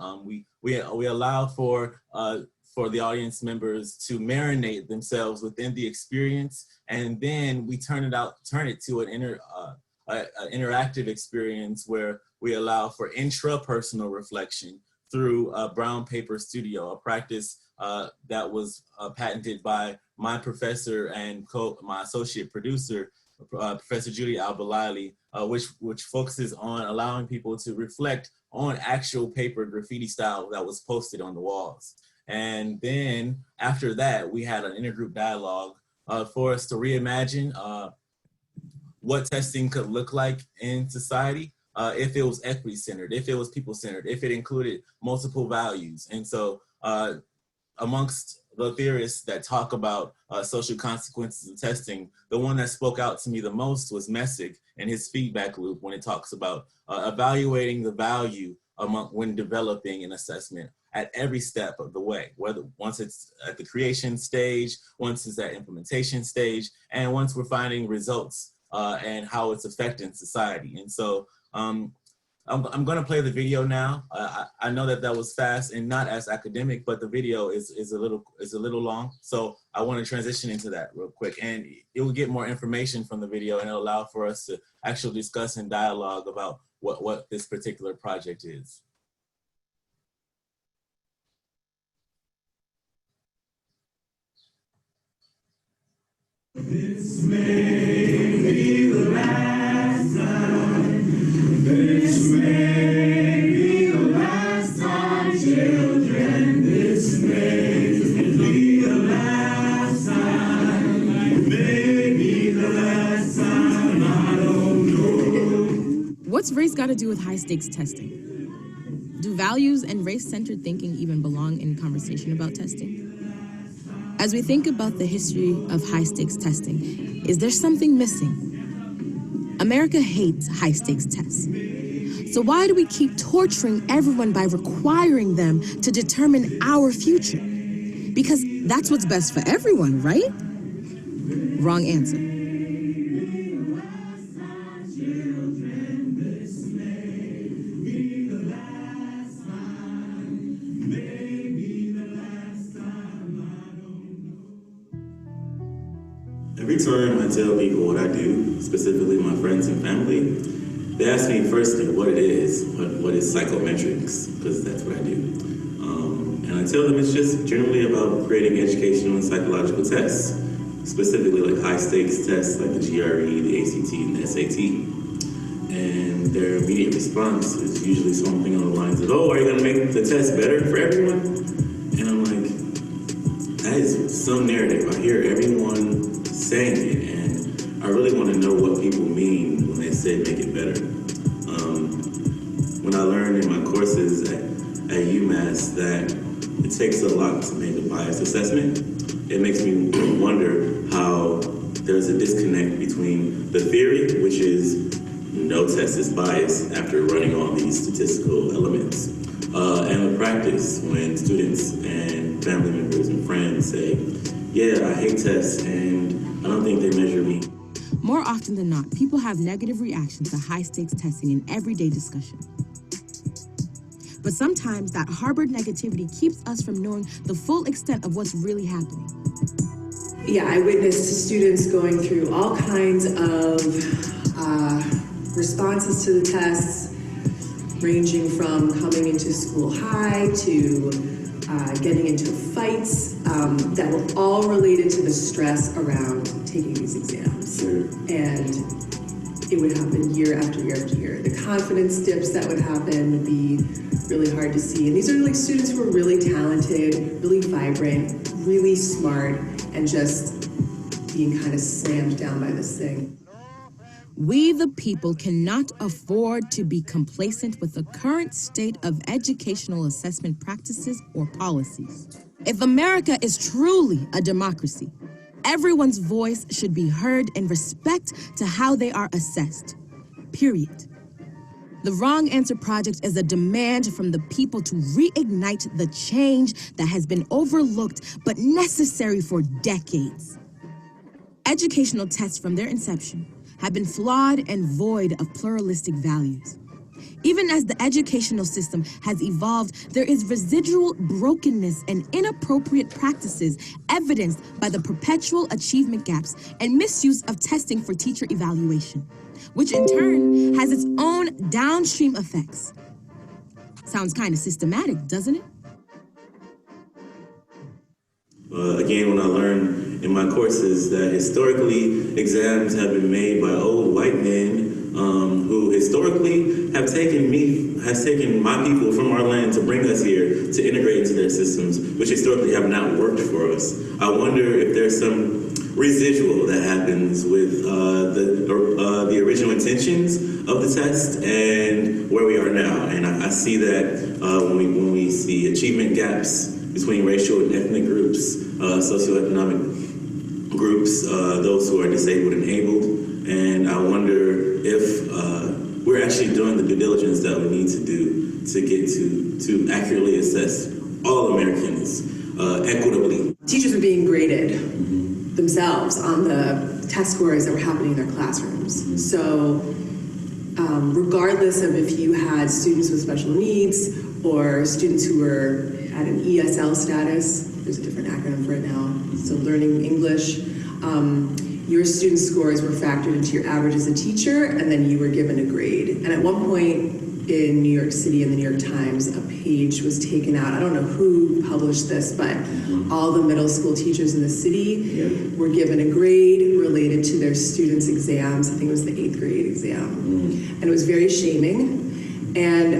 We allow for the audience members to marinate themselves within the experience, and then we turn it to an interactive experience where we allow for intrapersonal reflection through Brown Paper Studio, a practice that was patented by my professor and my associate producer, Professor Judy Albalali, which focuses on allowing people to reflect on actual paper graffiti style that was posted on the walls. And then after that, we had an intergroup dialogue for us to reimagine what testing could look like in society if it was equity-centered, if it was people-centered, if it included multiple values. And so amongst the theorists that talk about social consequences of testing, the one that spoke out to me the most was Messick and his feedback loop when it talks about evaluating the value when developing an assessment at every step of the way, whether once it's at the creation stage, once it's at implementation stage, and once we're finding results and how it's affecting society. And so I'm going to play the video now. I know that was fast and not as academic, but the video is a little long. So I want to transition into that real quick, and it will get more information from the video, and it'll allow for us to actually discuss and dialogue about what this particular project is. This may be the last time. This may be the last time, children. This may be the last time. Maybe the last time, I don't know. What's race got to do with high stakes testing? Do values and race-centered thinking even belong in conversation about testing? As we think about the history of high-stakes testing, is there something missing? America hates high-stakes tests. So why do we keep torturing everyone by requiring them to determine our future? Because that's what's best for everyone, right? Wrong answer. Every time I tell people what I do, specifically my friends and family, they ask me firstly what it is, what is psychometrics, because that's what I do. And I tell them it's just generally about creating educational and psychological tests, specifically like high stakes tests like the GRE, the ACT, and the SAT. And their immediate response is usually something on the lines of, oh, are you going to make the test better for everyone? And I'm like, that is some narrative. I hear everyone saying it, and I really want to know what people mean when they say make it better. When I learned in my courses at UMass that it takes a lot to make a bias assessment, it makes me wonder how there's a disconnect between the theory, which is no test is biased after running all these statistical elements, and the practice when students and family members and friends say, yeah, I hate tests and I don't think they measure me. More often than not, people have negative reactions to high-stakes testing in everyday discussion. But sometimes that harbored negativity keeps us from knowing the full extent of what's really happening. Yeah, I witnessed students going through all kinds of responses to the tests, ranging from coming into school high to getting into fights that were all related to the stress around taking these exams. And it would happen year after year after year. The confidence dips that would happen would be really hard to see. And these are like students who are really talented, really vibrant, really smart, and just being kind of slammed down by this thing. We, the people, cannot afford to be complacent with the current state of educational assessment practices or policies. If America is truly a democracy, everyone's voice should be heard in respect to how they are assessed, period. The Wrong Answer Project is a demand from the people to reignite the change that has been overlooked but necessary for decades. Educational tests from their inception have been flawed and void of pluralistic values. Even as the educational system has evolved, there is residual brokenness and inappropriate practices evidenced by the perpetual achievement gaps and misuse of testing for teacher evaluation, which in turn has its own downstream effects. Sounds kind of systematic, doesn't it? Again, when I learned in my courses that historically exams have been made by old white men who historically has taken my people from our land to bring us here to integrate into their systems, which historically have not worked for us. I wonder if there's some residual that happens with the original intentions of the test and where we are now. And I see that when we see achievement gaps between racial and ethnic groups, socioeconomic groups, those who are disabled and abled. And I wonder if we're actually doing the due diligence that we need to do to get to accurately assess all Americans equitably. Teachers were being graded themselves on the test scores that were happening in their classrooms. So regardless of if you had students with special needs or students who were at an ESL status, there's a different acronym for it now, so learning English, your student scores were factored into your average as a teacher, and then you were given a grade. And at one point in New York City, in the New York Times, a page was taken out. I don't know who published this, but all the middle school teachers in the city were given a grade related to their students' exams. I think it was the 8th grade exam. And it was very shaming, and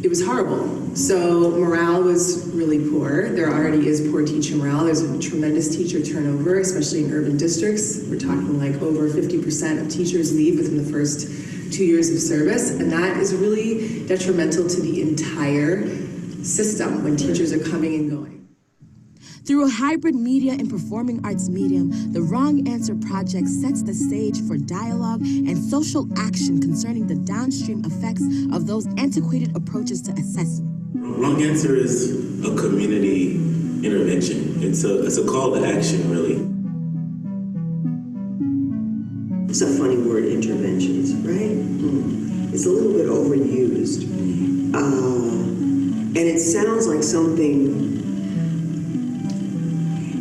it was horrible. So morale was really poor. There already is poor teacher morale. There's a tremendous teacher turnover, especially in urban districts. We're talking like over 50% of teachers leave within the first 2 years of service, and that is really detrimental to the entire system when teachers are coming and going. Through a hybrid media and performing arts medium, the Wrong Answer Project sets the stage for dialogue and social action concerning the downstream effects of those antiquated approaches to assessment. Wrong Answer is a community intervention. It's a call to action, really. It's a funny word, interventions, right? It's a little bit overused. And it sounds like something,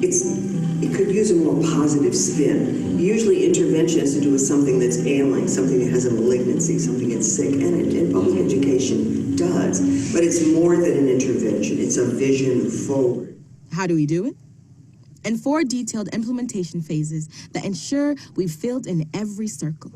it could use a more positive spin. Usually intervention has to do with something that's ailing, something that has a malignancy, something that's sick, and public education does. But it's more than an intervention, it's a vision forward. How do we do it? And 4 detailed implementation phases that ensure we've filled in every circle.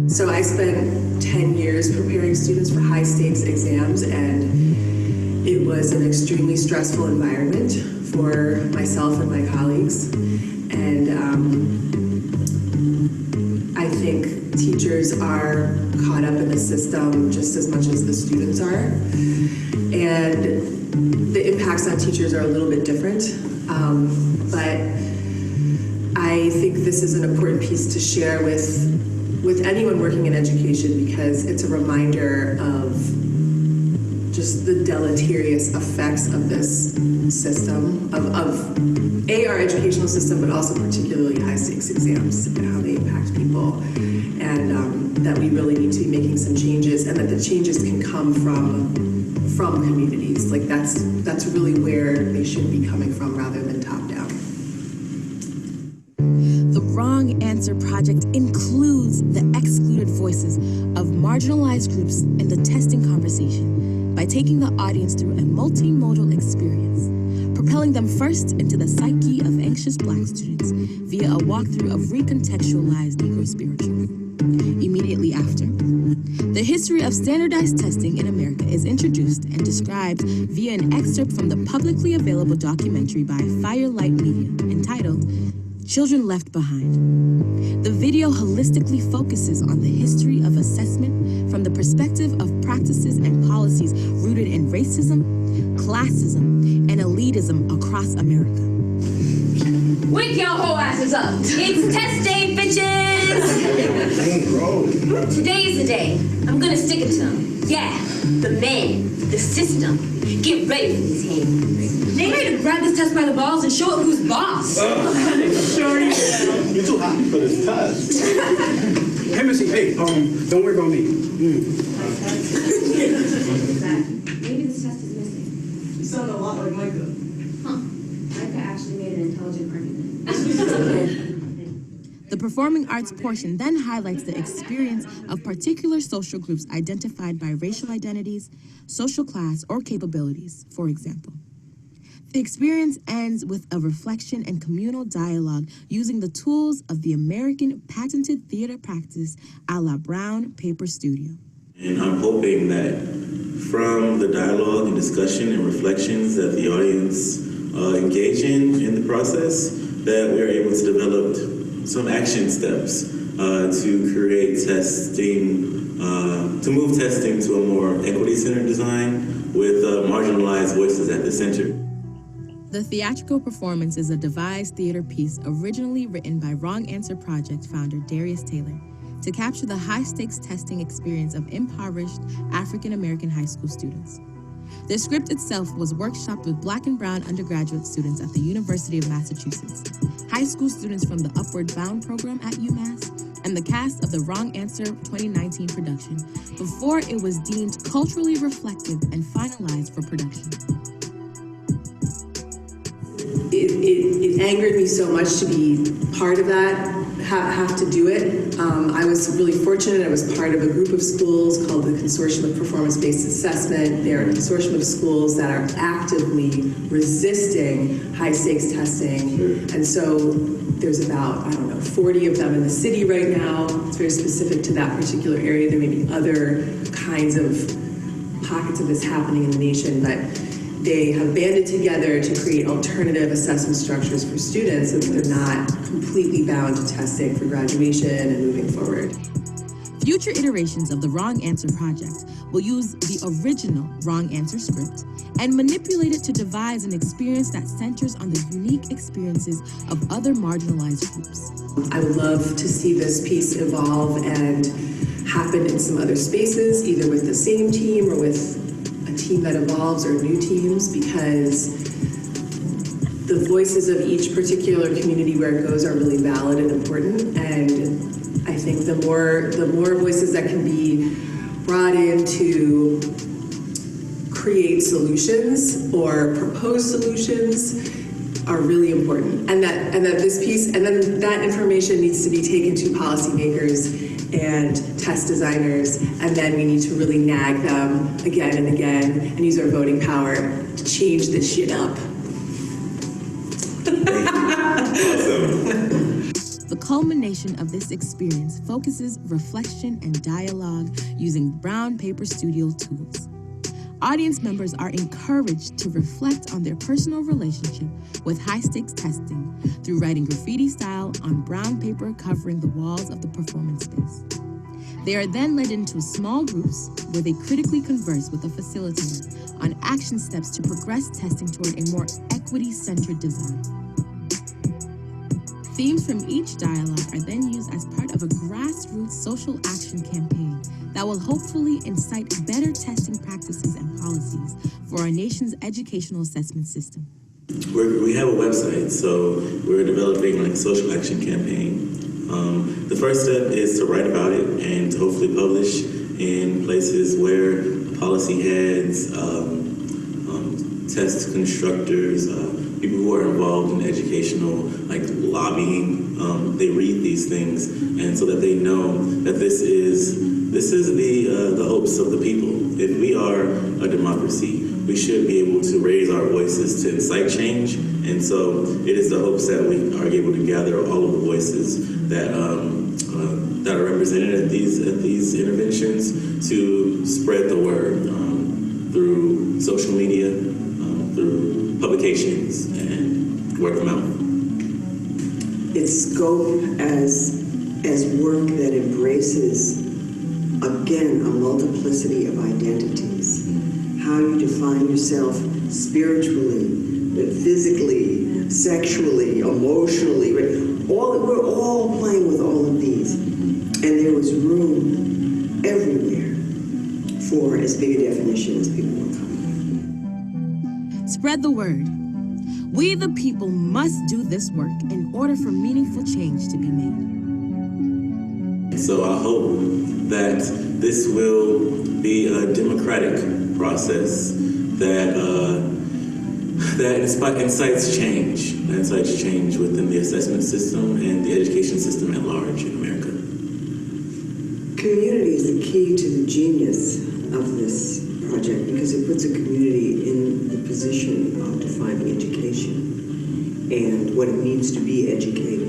So I spent 10 years preparing students for high-stakes exams, and it was an extremely stressful environment for myself and my colleagues. And I think teachers are caught up in the system just as much as the students are. And the impacts on teachers are a little bit different, but I think this is an important piece to share with anyone working in education, because it's a reminder of just the deleterious effects of this system, of our educational system, but also particularly high-stakes exams and how they impact people, and that we really need to be making some changes, and that the changes can come from communities. Like that's really where they should be coming from rather than top-down. The Wrong Answer Project includes the excluded voices of marginalized groups in the testing conversation by taking the audience through a multimodal experience, propelling them first into the psyche of anxious Black students via a walkthrough of recontextualized Negro spiritual. Immediately after, the history of standardized testing in America is introduced and described via an excerpt from the publicly available documentary by Firelight Media entitled Children Left Behind. The video holistically focuses on the history of assessment from the perspective of practices and policies rooted in racism, classism, and elitism across America. Wake your whole asses up. It's test day, bitches! Today is the day. I'm gonna stick it to them. Yeah, the man, the system. Get ready for these hands. They ready to grab this test by the balls and show it who's boss. Sure you will. You're too happy for this test. Hey, Missy, hey, don't worry about me. Maybe this test is missing. You sound a lot like Micah. Huh. Micah actually made an intelligent argument. The performing arts portion then highlights the experience of particular social groups identified by racial identities, social class, or capabilities, for example. The experience ends with a reflection and communal dialogue using the tools of the American patented theater practice a la Brown Paper Studio. And I'm hoping that from the dialogue and discussion and reflections that the audience engage in the process, that we're able to develop some action steps to create testing, to move testing to a more equity-centered design with marginalized voices at the center. The theatrical performance is a devised theater piece originally written by Wrong Answer Project founder Darius Taylor to capture the high-stakes testing experience of impoverished African-American high school students. The script itself was workshopped with Black and Brown undergraduate students at the University of Massachusetts, high school students from the Upward Bound program at UMass, and the cast of the Wrong Answer 2019 production before it was deemed culturally reflective and finalized for production. It angered me so much to be part of that, have to do it. I was really fortunate. I was part of a group of schools called the Consortium of Performance-Based Assessment. They're a consortium of schools that are actively resisting high-stakes testing. And so there's about, 40 of them in the city right now. It's very specific to that particular area. There may be other kinds of pockets of this happening in the nation, but they have banded together to create alternative assessment structures for students so that they're not completely bound to testing for graduation and moving forward. Future iterations of the Wrong Answer project will use the original Wrong Answer script and manipulate it to devise an experience that centers on the unique experiences of other marginalized groups. I would love to see this piece evolve and happen in some other spaces, either with the same team or with a team that evolves or new teams, because the voices of each particular community where it goes are really valid and important. And I think the more voices that can be brought in to create solutions or propose solutions are really important. And that this piece, and then that information needs to be taken to policymakers and test designers, and then we need to really nag them again and again and use our voting power to change this shit up. The culmination of this experience focuses reflection and dialogue using brown paper studio tools. Audience members are encouraged to reflect on their personal relationship with high-stakes testing through writing graffiti style on brown paper covering the walls of the performance space. They are then led into small groups where they critically converse with a facilitator on action steps to progress testing toward a more equity-centered design. Themes from each dialogue are then used as part of a grassroots social action campaign that will hopefully incite better testing practices and policies for our nation's educational assessment system. We have a website, so we're developing like a social action campaign. The first step is to write about it and to hopefully publish in places where policy heads, test constructors, people who are involved in educational like lobbying, they read these things, and so that they know that this is the hopes of the people. If we are a democracy, we should be able to raise our voices to incite change, and so it is the hopes that we are able to gather all of the voices that that are represented at these interventions to spread the word through social media, through publications, and word of mouth. Its scope as work that embraces, again, a multiplicity of identities. How you define yourself spiritually, physically, sexually, emotionally. We're all playing with all of these. And there was room everywhere for as big a definition as people were coming. Spread the word. We the people must do this work in order for meaningful change to be made. So I hope that this will be a democratic process that incites change within the assessment system and the education system at large in America. Community is the key to the genius of this project because it puts a community in the position of defining education and what it means to be educated.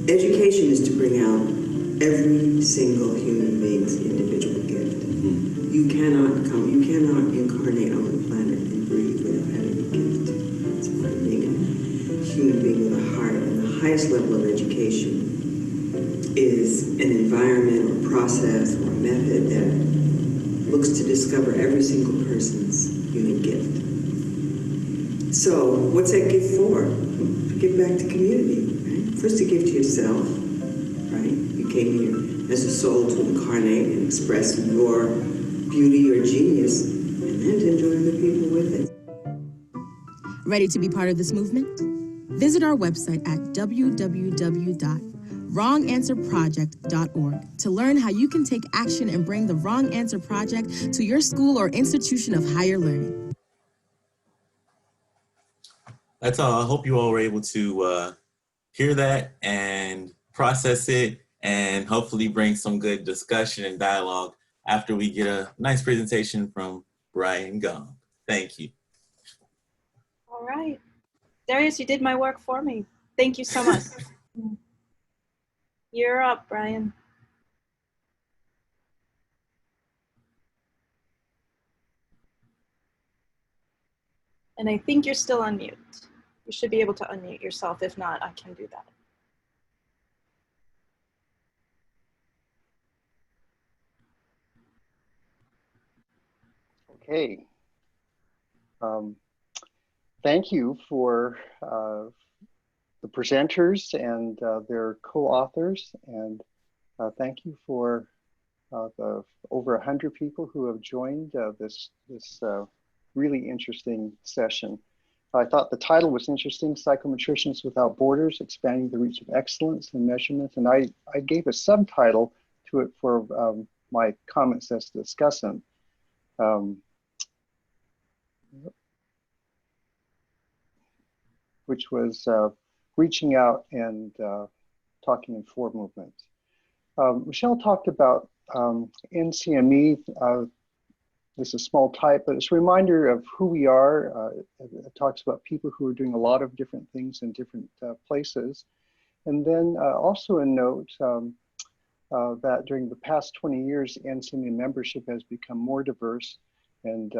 Education is to bring out every single human being's individual gift. You cannot incarnate on the planet and breathe without having a gift. It's part of being a human being with a heart. And the highest level of education is an environment or process or method that looks to discover every single person's unique gift. So what's that gift for? To give back to community, right? First, to give to yourself, right? You came here as a soul to incarnate and express your beauty or genius and to enjoy the people with it. Ready to be part of this movement? Visit our website at www.wronganswerproject.org to learn how you can take action and bring the Wrong Answer Project to your school or institution of higher learning. That's all. I hope you all were able to hear that and process it and hopefully bring some good discussion and dialogue after we get a nice presentation from Brian Gong. Thank you. All right. Darius, you did my work for me. Thank you so much. You're up, Brian. And I think you're still on mute. You should be able to unmute yourself. If not, I can do that. Okay. Thank you for the presenters and their co-authors, and thank you for the over 100 people who have joined this really interesting session. I thought the title was interesting, Psychometricians Without Borders, Expanding the Reach of Excellence in Measurement, and I gave a subtitle to it for my comments as discussant. Which was reaching out and talking in four movements. Michelle talked about NCME. This is small type, but it's a reminder of who we are. It talks about people who are doing a lot of different things in different places. And then also a note that during the past 20 years, NCME membership has become more diverse and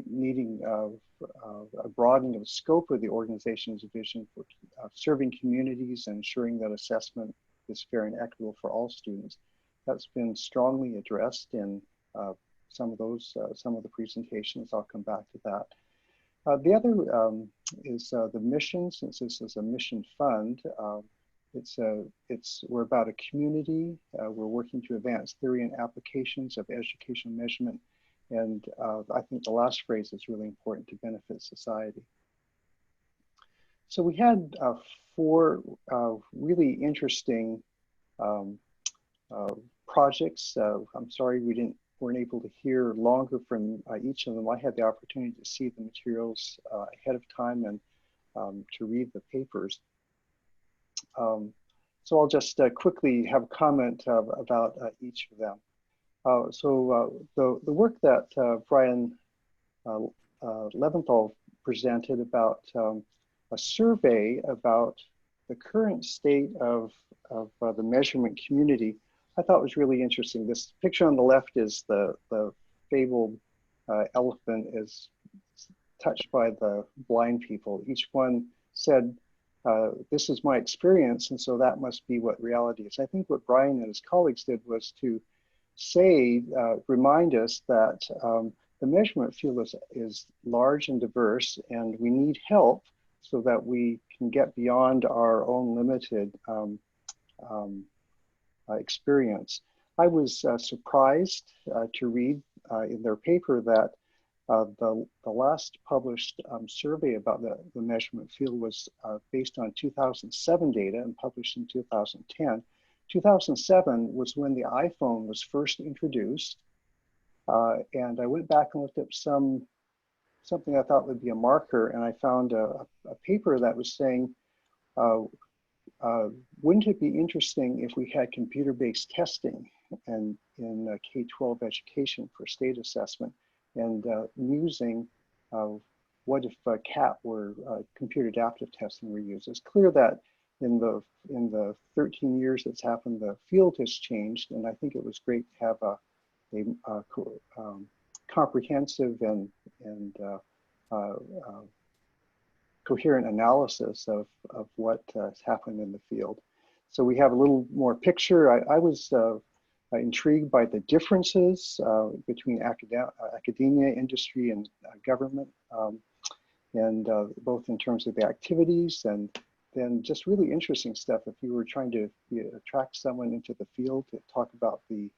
needing a broadening of the scope of the organization's vision for serving communities and ensuring that assessment is fair and equitable for all students. That's been strongly addressed in some of the presentations. I'll come back to that. The other is the mission. Since this is a mission fund, we're about a community. We're working to advance theory and applications of educational measurement. And I think the last phrase is really important, to benefit society. So we had four really interesting projects. I'm sorry we weren't able to hear longer from each of them. I had the opportunity to see the materials ahead of time and to read the papers. So I'll just quickly have a comment about each of them. The work that Brian Leventhal presented about a survey about the current state of the measurement community, I thought was really interesting. This picture on the left is the fabled elephant is touched by the blind people. Each one said, this is my experience, and so that must be what reality is. I think what Brian and his colleagues did was to remind us that the measurement field is large and diverse, and we need help so that we can get beyond our own limited experience. I was surprised to read in their paper that the last published survey about the measurement field was based on 2007 data and published in 2010. 2007 was when the iPhone was first introduced. And I went back and looked up something I thought would be a marker, and I found a paper that was saying, wouldn't it be interesting if we had computer-based testing in K-12 education for state assessment, and musing what if CAT were computer adaptive testing were used. It's clear that in the 13 years that's happened, the field has changed, and I think it was great to have a comprehensive and coherent analysis of what has happened in the field. So we have a little more picture. I was intrigued by the differences between academia, industry, and government, and both in terms of the activities and then just really interesting stuff. If you were trying to attract someone into the field to talk about the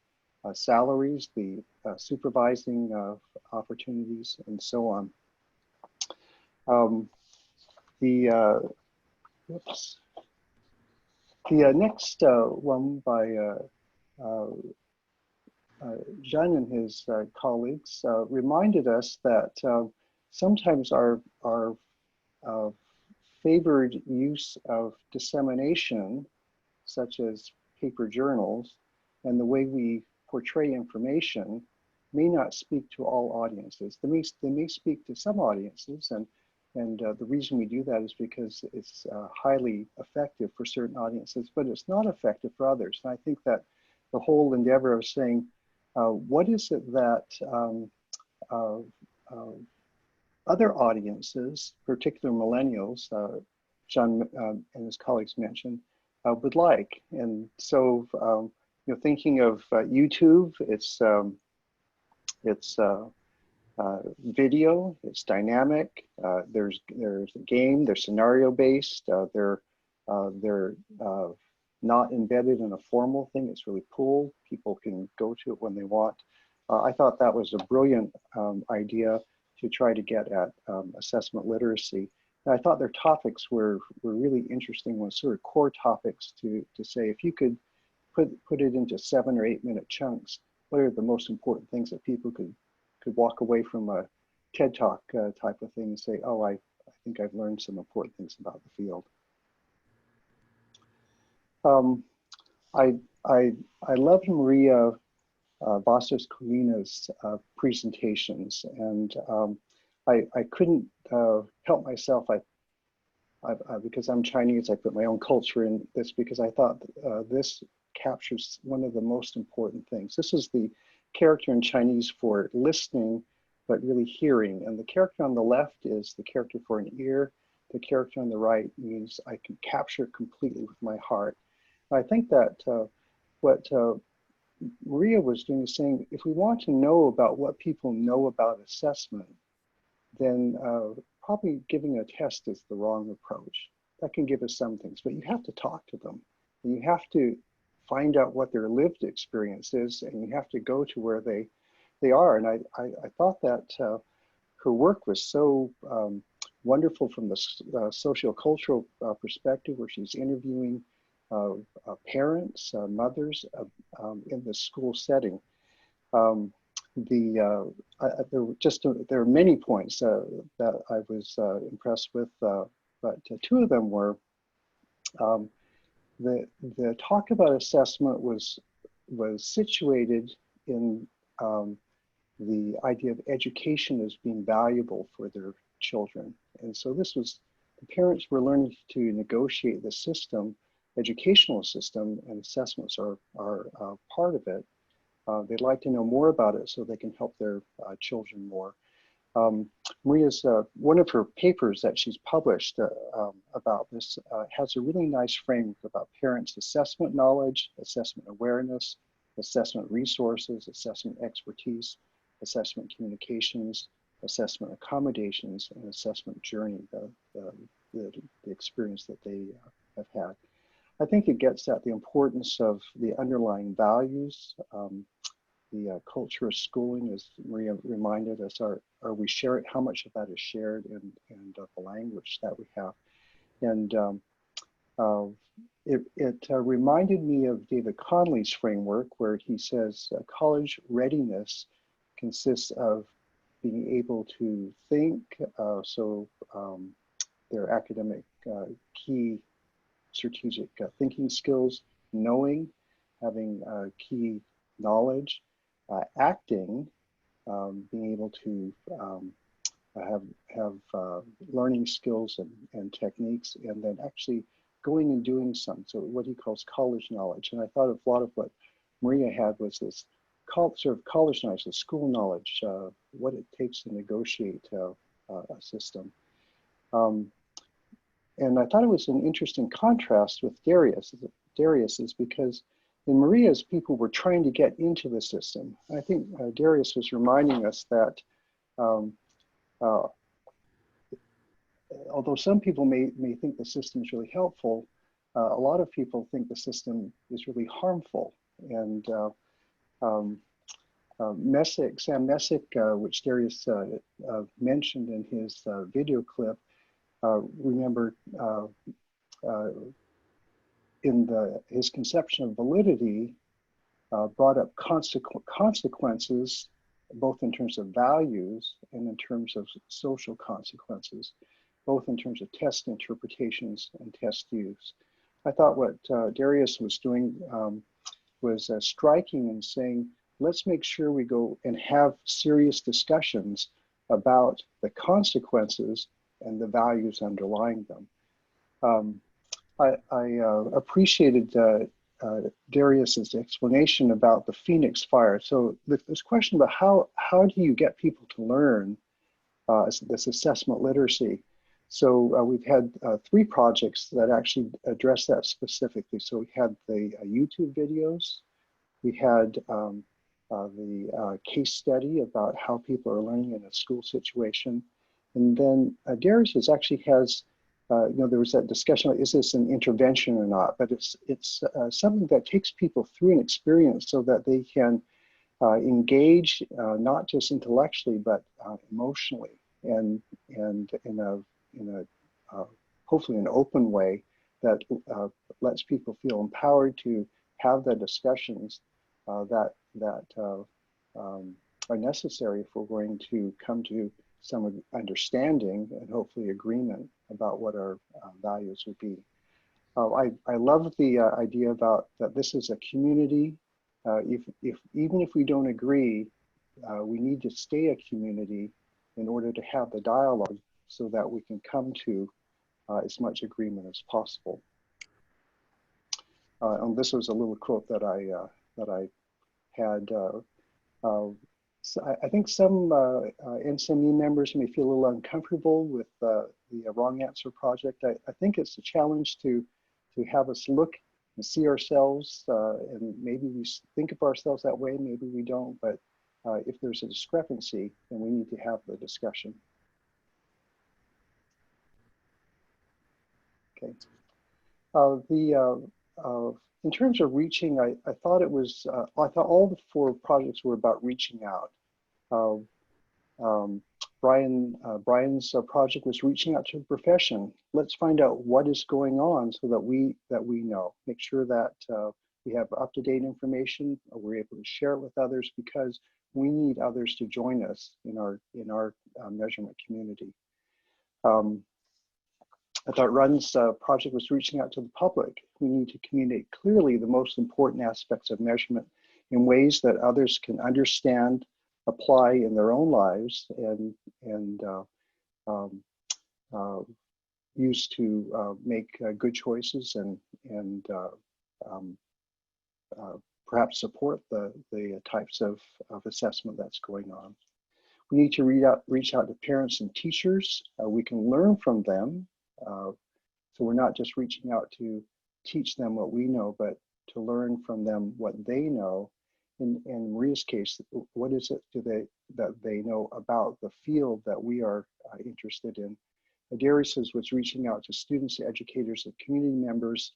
salaries, the supervising opportunities, and so on. The next one by Jean and his colleagues reminded us that sometimes our favored use of dissemination, such as paper journals, and the way we portray information may not speak to all audiences. They may speak to some audiences, and the reason we do that is because it's highly effective for certain audiences, but it's not effective for others. And I think that the whole endeavor of saying, what is it that other audiences, particularly millennials, John and his colleagues mentioned, would like. And so, you know, thinking of YouTube, it's video, it's dynamic. There's a game. They're scenario based. They're not embedded in a formal thing. It's really pulled. People can go to it when they want. I thought that was a brilliant idea to try to get at assessment literacy. And I thought their topics were really interesting ones, sort of core topics to say, if you could put it into 7 or 8 minute chunks, what are the most important things that people could walk away from a TED Talk type of thing and say, oh, I think I've learned some important things about the field. I loved Maria Bastos Colina's presentations, and I couldn't help myself. Because I'm Chinese, I put my own culture in this because I thought this captures one of the most important things. This is the character in Chinese for listening, but really hearing. And the character on the left is the character for an ear. The character on the right means I can capture it completely with my heart. And I think that what Maria was doing is saying, if we want to know about what people know about assessment, then probably giving a test is the wrong approach. That can give us some things, but you have to talk to them. And you have to find out what their lived experience is, and you have to go to where they are. And I thought that her work was so wonderful from the sociocultural perspective, where she's interviewing parents, mothers in the school setting. There are many points that I was impressed with, but two of them were the talk about assessment was situated in the idea of education as being valuable for their children. And so this was, the parents were learning to negotiate the system, educational system, and assessments are part of it. They'd like to know more about it so they can help their children more. Maria's, one of her papers that she's published about this has a really nice framework about parents' assessment knowledge, assessment awareness, assessment resources, assessment expertise, assessment communications, assessment accommodations, and assessment journey, the experience that they have had. I think it gets at the importance of the underlying values, the culture of schooling, as Maria reminded us, are we sharing, how much of that is shared, and the language that we have. And it reminded me of David Conley's framework, where he says college readiness consists of being able to think, their academic key strategic thinking skills, knowing, having key knowledge, acting, being able to have learning skills and techniques, and then actually going and doing some. So what he calls college knowledge. And I thought of a lot of what Maria had was this sort of college knowledge, the school knowledge, what it takes to negotiate a system. And I thought it was an interesting contrast with Darius. Darius is because in Maria's, people were trying to get into the system. I think Darius was reminding us that although some people may think the system is really helpful, a lot of people think the system is really harmful. And Sam Messick, which Darius mentioned in his video clip, remember in his conception of validity, brought up consequences, both in terms of values and in terms of social consequences, both in terms of test interpretations and test use. I thought what Darius was doing was striking in saying, let's make sure we go and have serious discussions about the consequences and the values underlying them. I appreciated Darius's explanation about the Phoenix fire. So this question about how do you get people to learn this assessment literacy? So we've had 3 projects that actually address that specifically. So we had the YouTube videos, we had the case study about how people are learning in a school situation, and then Darius actually has there was that discussion, is this an intervention or not? But it's something that takes people through an experience so that they can engage not just intellectually but emotionally, and in a hopefully an open way that lets people feel empowered to have the discussions that are necessary if we're going to come to some understanding and hopefully agreement about what our values would be. I love the idea about that this is a community. Even if we don't agree, we need to stay a community in order to have the dialogue so that we can come to as much agreement as possible. And this was a little quote that I had. So I think some NCME members may feel a little uncomfortable with the wrong answer project. I think it's a challenge to have us look and see ourselves, and maybe we think of ourselves that way, maybe we don't, but if there's a discrepancy, then we need to have the discussion. Okay. In terms of reaching, I thought it was, I thought all the 4 projects were about reaching out. Brian's project was reaching out to the profession. Let's find out what is going on so that we know. Make sure that we have up-to-date information, we're able to share it with others, because we need others to join us in our measurement community. I thought Run's project was reaching out to the public. We need to communicate clearly the most important aspects of measurement in ways that others can understand, apply in their own lives, and use to make good choices and perhaps support the types of assessment that's going on. We need to reach out to parents and teachers. We can learn from them. So we're not just reaching out to teach them what we know, but to learn from them what they know. In Maria's case, what is it that they know about the field that we are interested in? Darius was reaching out to students, educators, and community members,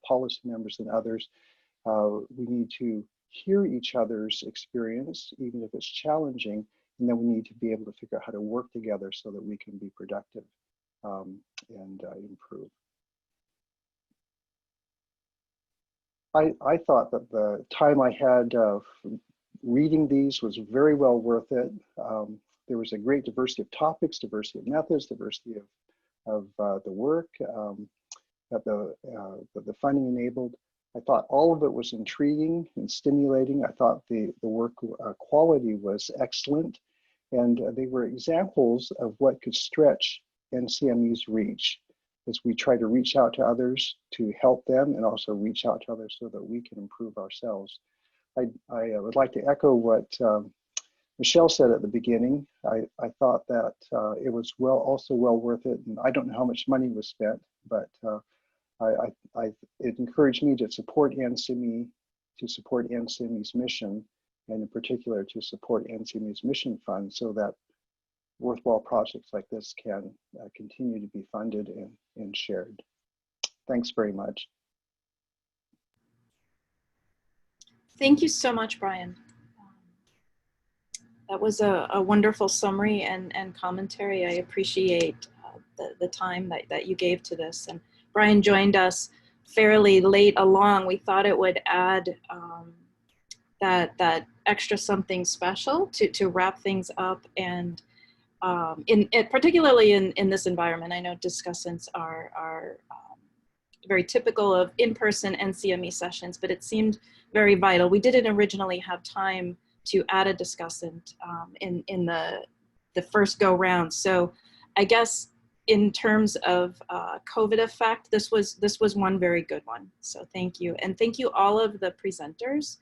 policy members, and others. We need to hear each other's experience, even if it's challenging, and then we need to be able to figure out how to work together so that we can be productive and improve. I thought that the time I had reading these was very well worth it. There was a great diversity of topics, diversity of methods, diversity of the work that the funding enabled. I thought all of it was intriguing and stimulating. I thought the work quality was excellent, and they were examples of what could stretch NCME's reach as we try to reach out to others to help them, and also reach out to others so that we can improve ourselves. I would like to echo what Michelle said at the beginning. I thought that it was also well worth it, and I don't know how much money was spent, but it encouraged me to support NCME, to support NCME's mission, and in particular to support NCME's mission fund, so that worthwhile projects like this can continue to be funded and shared. Thanks very much. Thank you so much, Brian. That was a wonderful summary and commentary. I appreciate the time that you gave to this. And Brian joined us fairly late along. We thought it would add that extra something special to wrap things up. And particularly in this environment, I know discussants are very typical of in-person NCME sessions, but it seemed very vital. We didn't originally have time to add a discussant in the first go round. So I guess in terms of COVID effect, this was one very good one. So thank you. And thank you all of the presenters.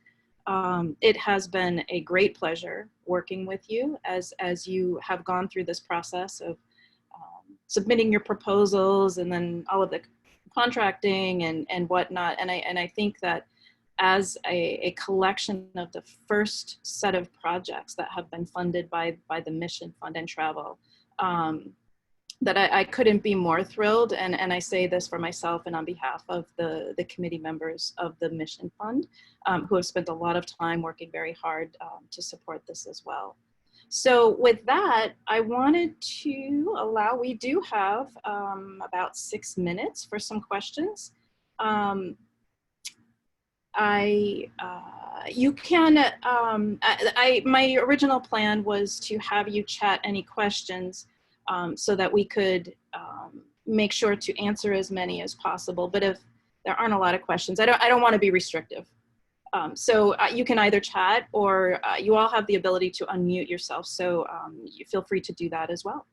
It has been a great pleasure working with you as you have gone through this process of submitting your proposals and then all of the contracting and whatnot. And I think that as a collection of the first set of projects that have been funded by the Mission Fund and Travel, that I couldn't be more thrilled. And I say this for myself and on behalf of the committee members of the Mission Fund, who have spent a lot of time working very hard to support this as well. So with that, I wanted to allow, we do have about 6 minutes for some questions. You can, my original plan was to have you chat any questions so that we could make sure to answer as many as possible. But if there aren't a lot of questions, I don't want to be restrictive. So you can either chat or you all have the ability to unmute yourself. So you feel free to do that as well.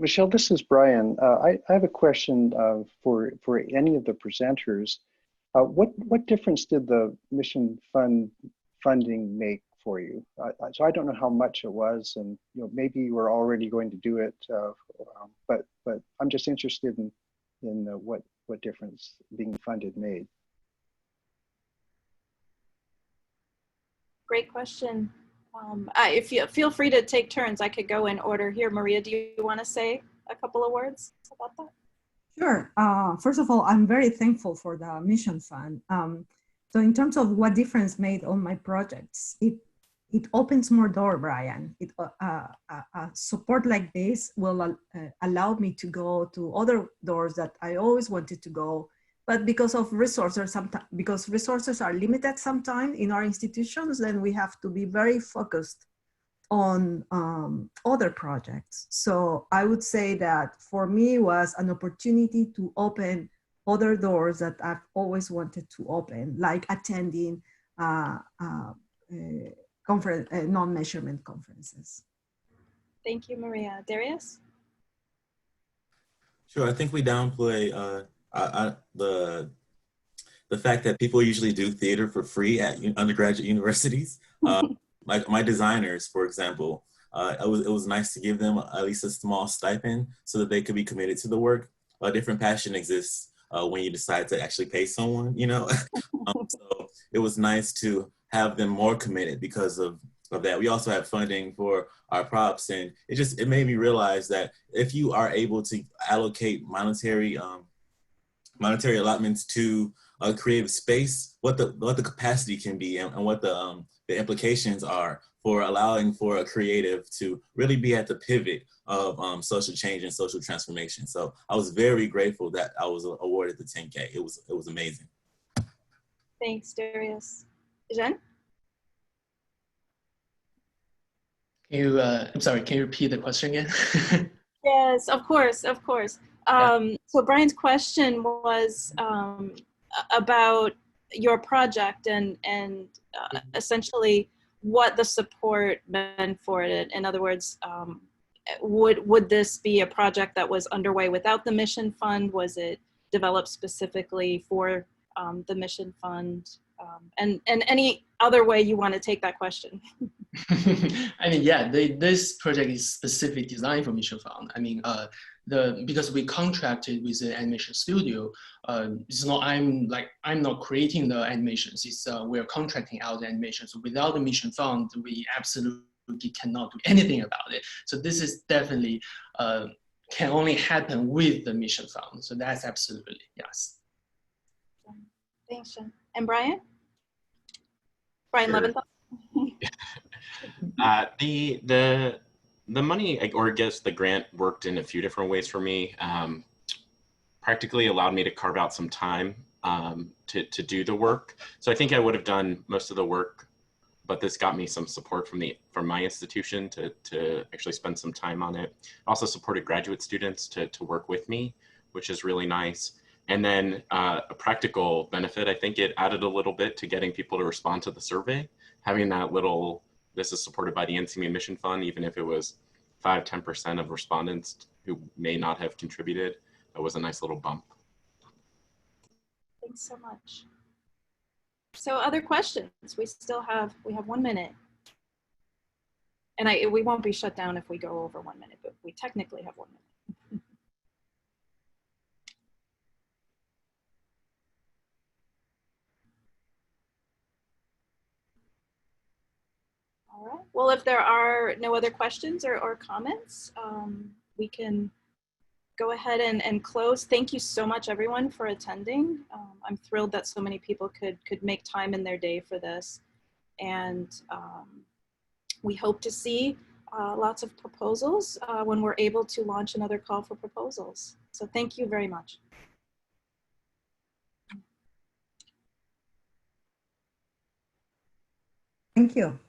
Michelle, this is Brian. I have a question for any of the presenters. What difference did the Mission Fund funding make for you? So I don't know how much it was, and maybe you were already going to do it, but I'm just interested in what difference being funded made. Great question. If you feel free to take turns, I could go in order here. Maria, do you want to say a couple of words about that? Sure. First of all, I'm very thankful for the Mission Fund. So in terms of what difference made on my projects, it opens more door, Brian. Support like this will allow me to go to other doors that I always wanted to go, but because of resources, because resources are limited sometimes in our institutions, then we have to be very focused on other projects. So I would say that for me was an opportunity to open other doors that I've always wanted to open, like attending non-measurement conferences. Thank you, Maria. Darius? Sure, I think we downplay the fact that people usually do theater for free at undergraduate universities. Like my designers, for example, it was nice to give them at least a small stipend so that they could be committed to the work. A different passion exists when you decide to actually pay someone, so it was nice to have them more committed because of that. We also have funding for our props, and it made me realize that if you are able to allocate monetary allotments to a creative space, what the capacity can be and what the implications are for allowing for a creative to really be at the pivot of social change and social transformation. So I was very grateful that I was awarded the 10K. It was amazing. Thanks, Darius. Jen? I'm sorry, can you repeat the question again? Yes, of course. So Brian's question was about your project and essentially what the support meant for it. In other words, would this be a project that was underway without the Mission Fund? Was it developed specifically for the Mission Fund, and any other way you want to take that question. I mean, yeah, this project is specifically designed for Mission Fund. I mean, because we contracted with the animation studio, it's not I'm not creating the animations. It's we're contracting out the animations. Without the Mission Fund, we absolutely cannot do anything about it. So this is definitely can only happen with the Mission Fund. So that's absolutely yes. Thanks, Jen. And Brian? Brian Sure. Leventhal? The money, or I guess the grant, worked in a few different ways for me. Practically allowed me to carve out some time to do the work. So I think I would have done most of the work, but this got me some support from my institution to actually spend some time on it. Also supported graduate students to work with me, which is really nice. And then a practical benefit, I think it added a little bit to getting people to respond to the survey. Having that little, this is supported by the NCME Mission Fund, even if it was 5–10% of respondents who may not have contributed, that was a nice little bump. Thanks so much. So other questions? We have 1 minute. And we won't be shut down if we go over 1 minute, but we technically have 1 minute. All right. Well, if there are no other questions or comments, we can go ahead and close. Thank you so much, everyone, for attending. I'm thrilled that so many people could make time in their day for this. And we hope to see lots of proposals when we're able to launch another call for proposals. So thank you very much. Thank you.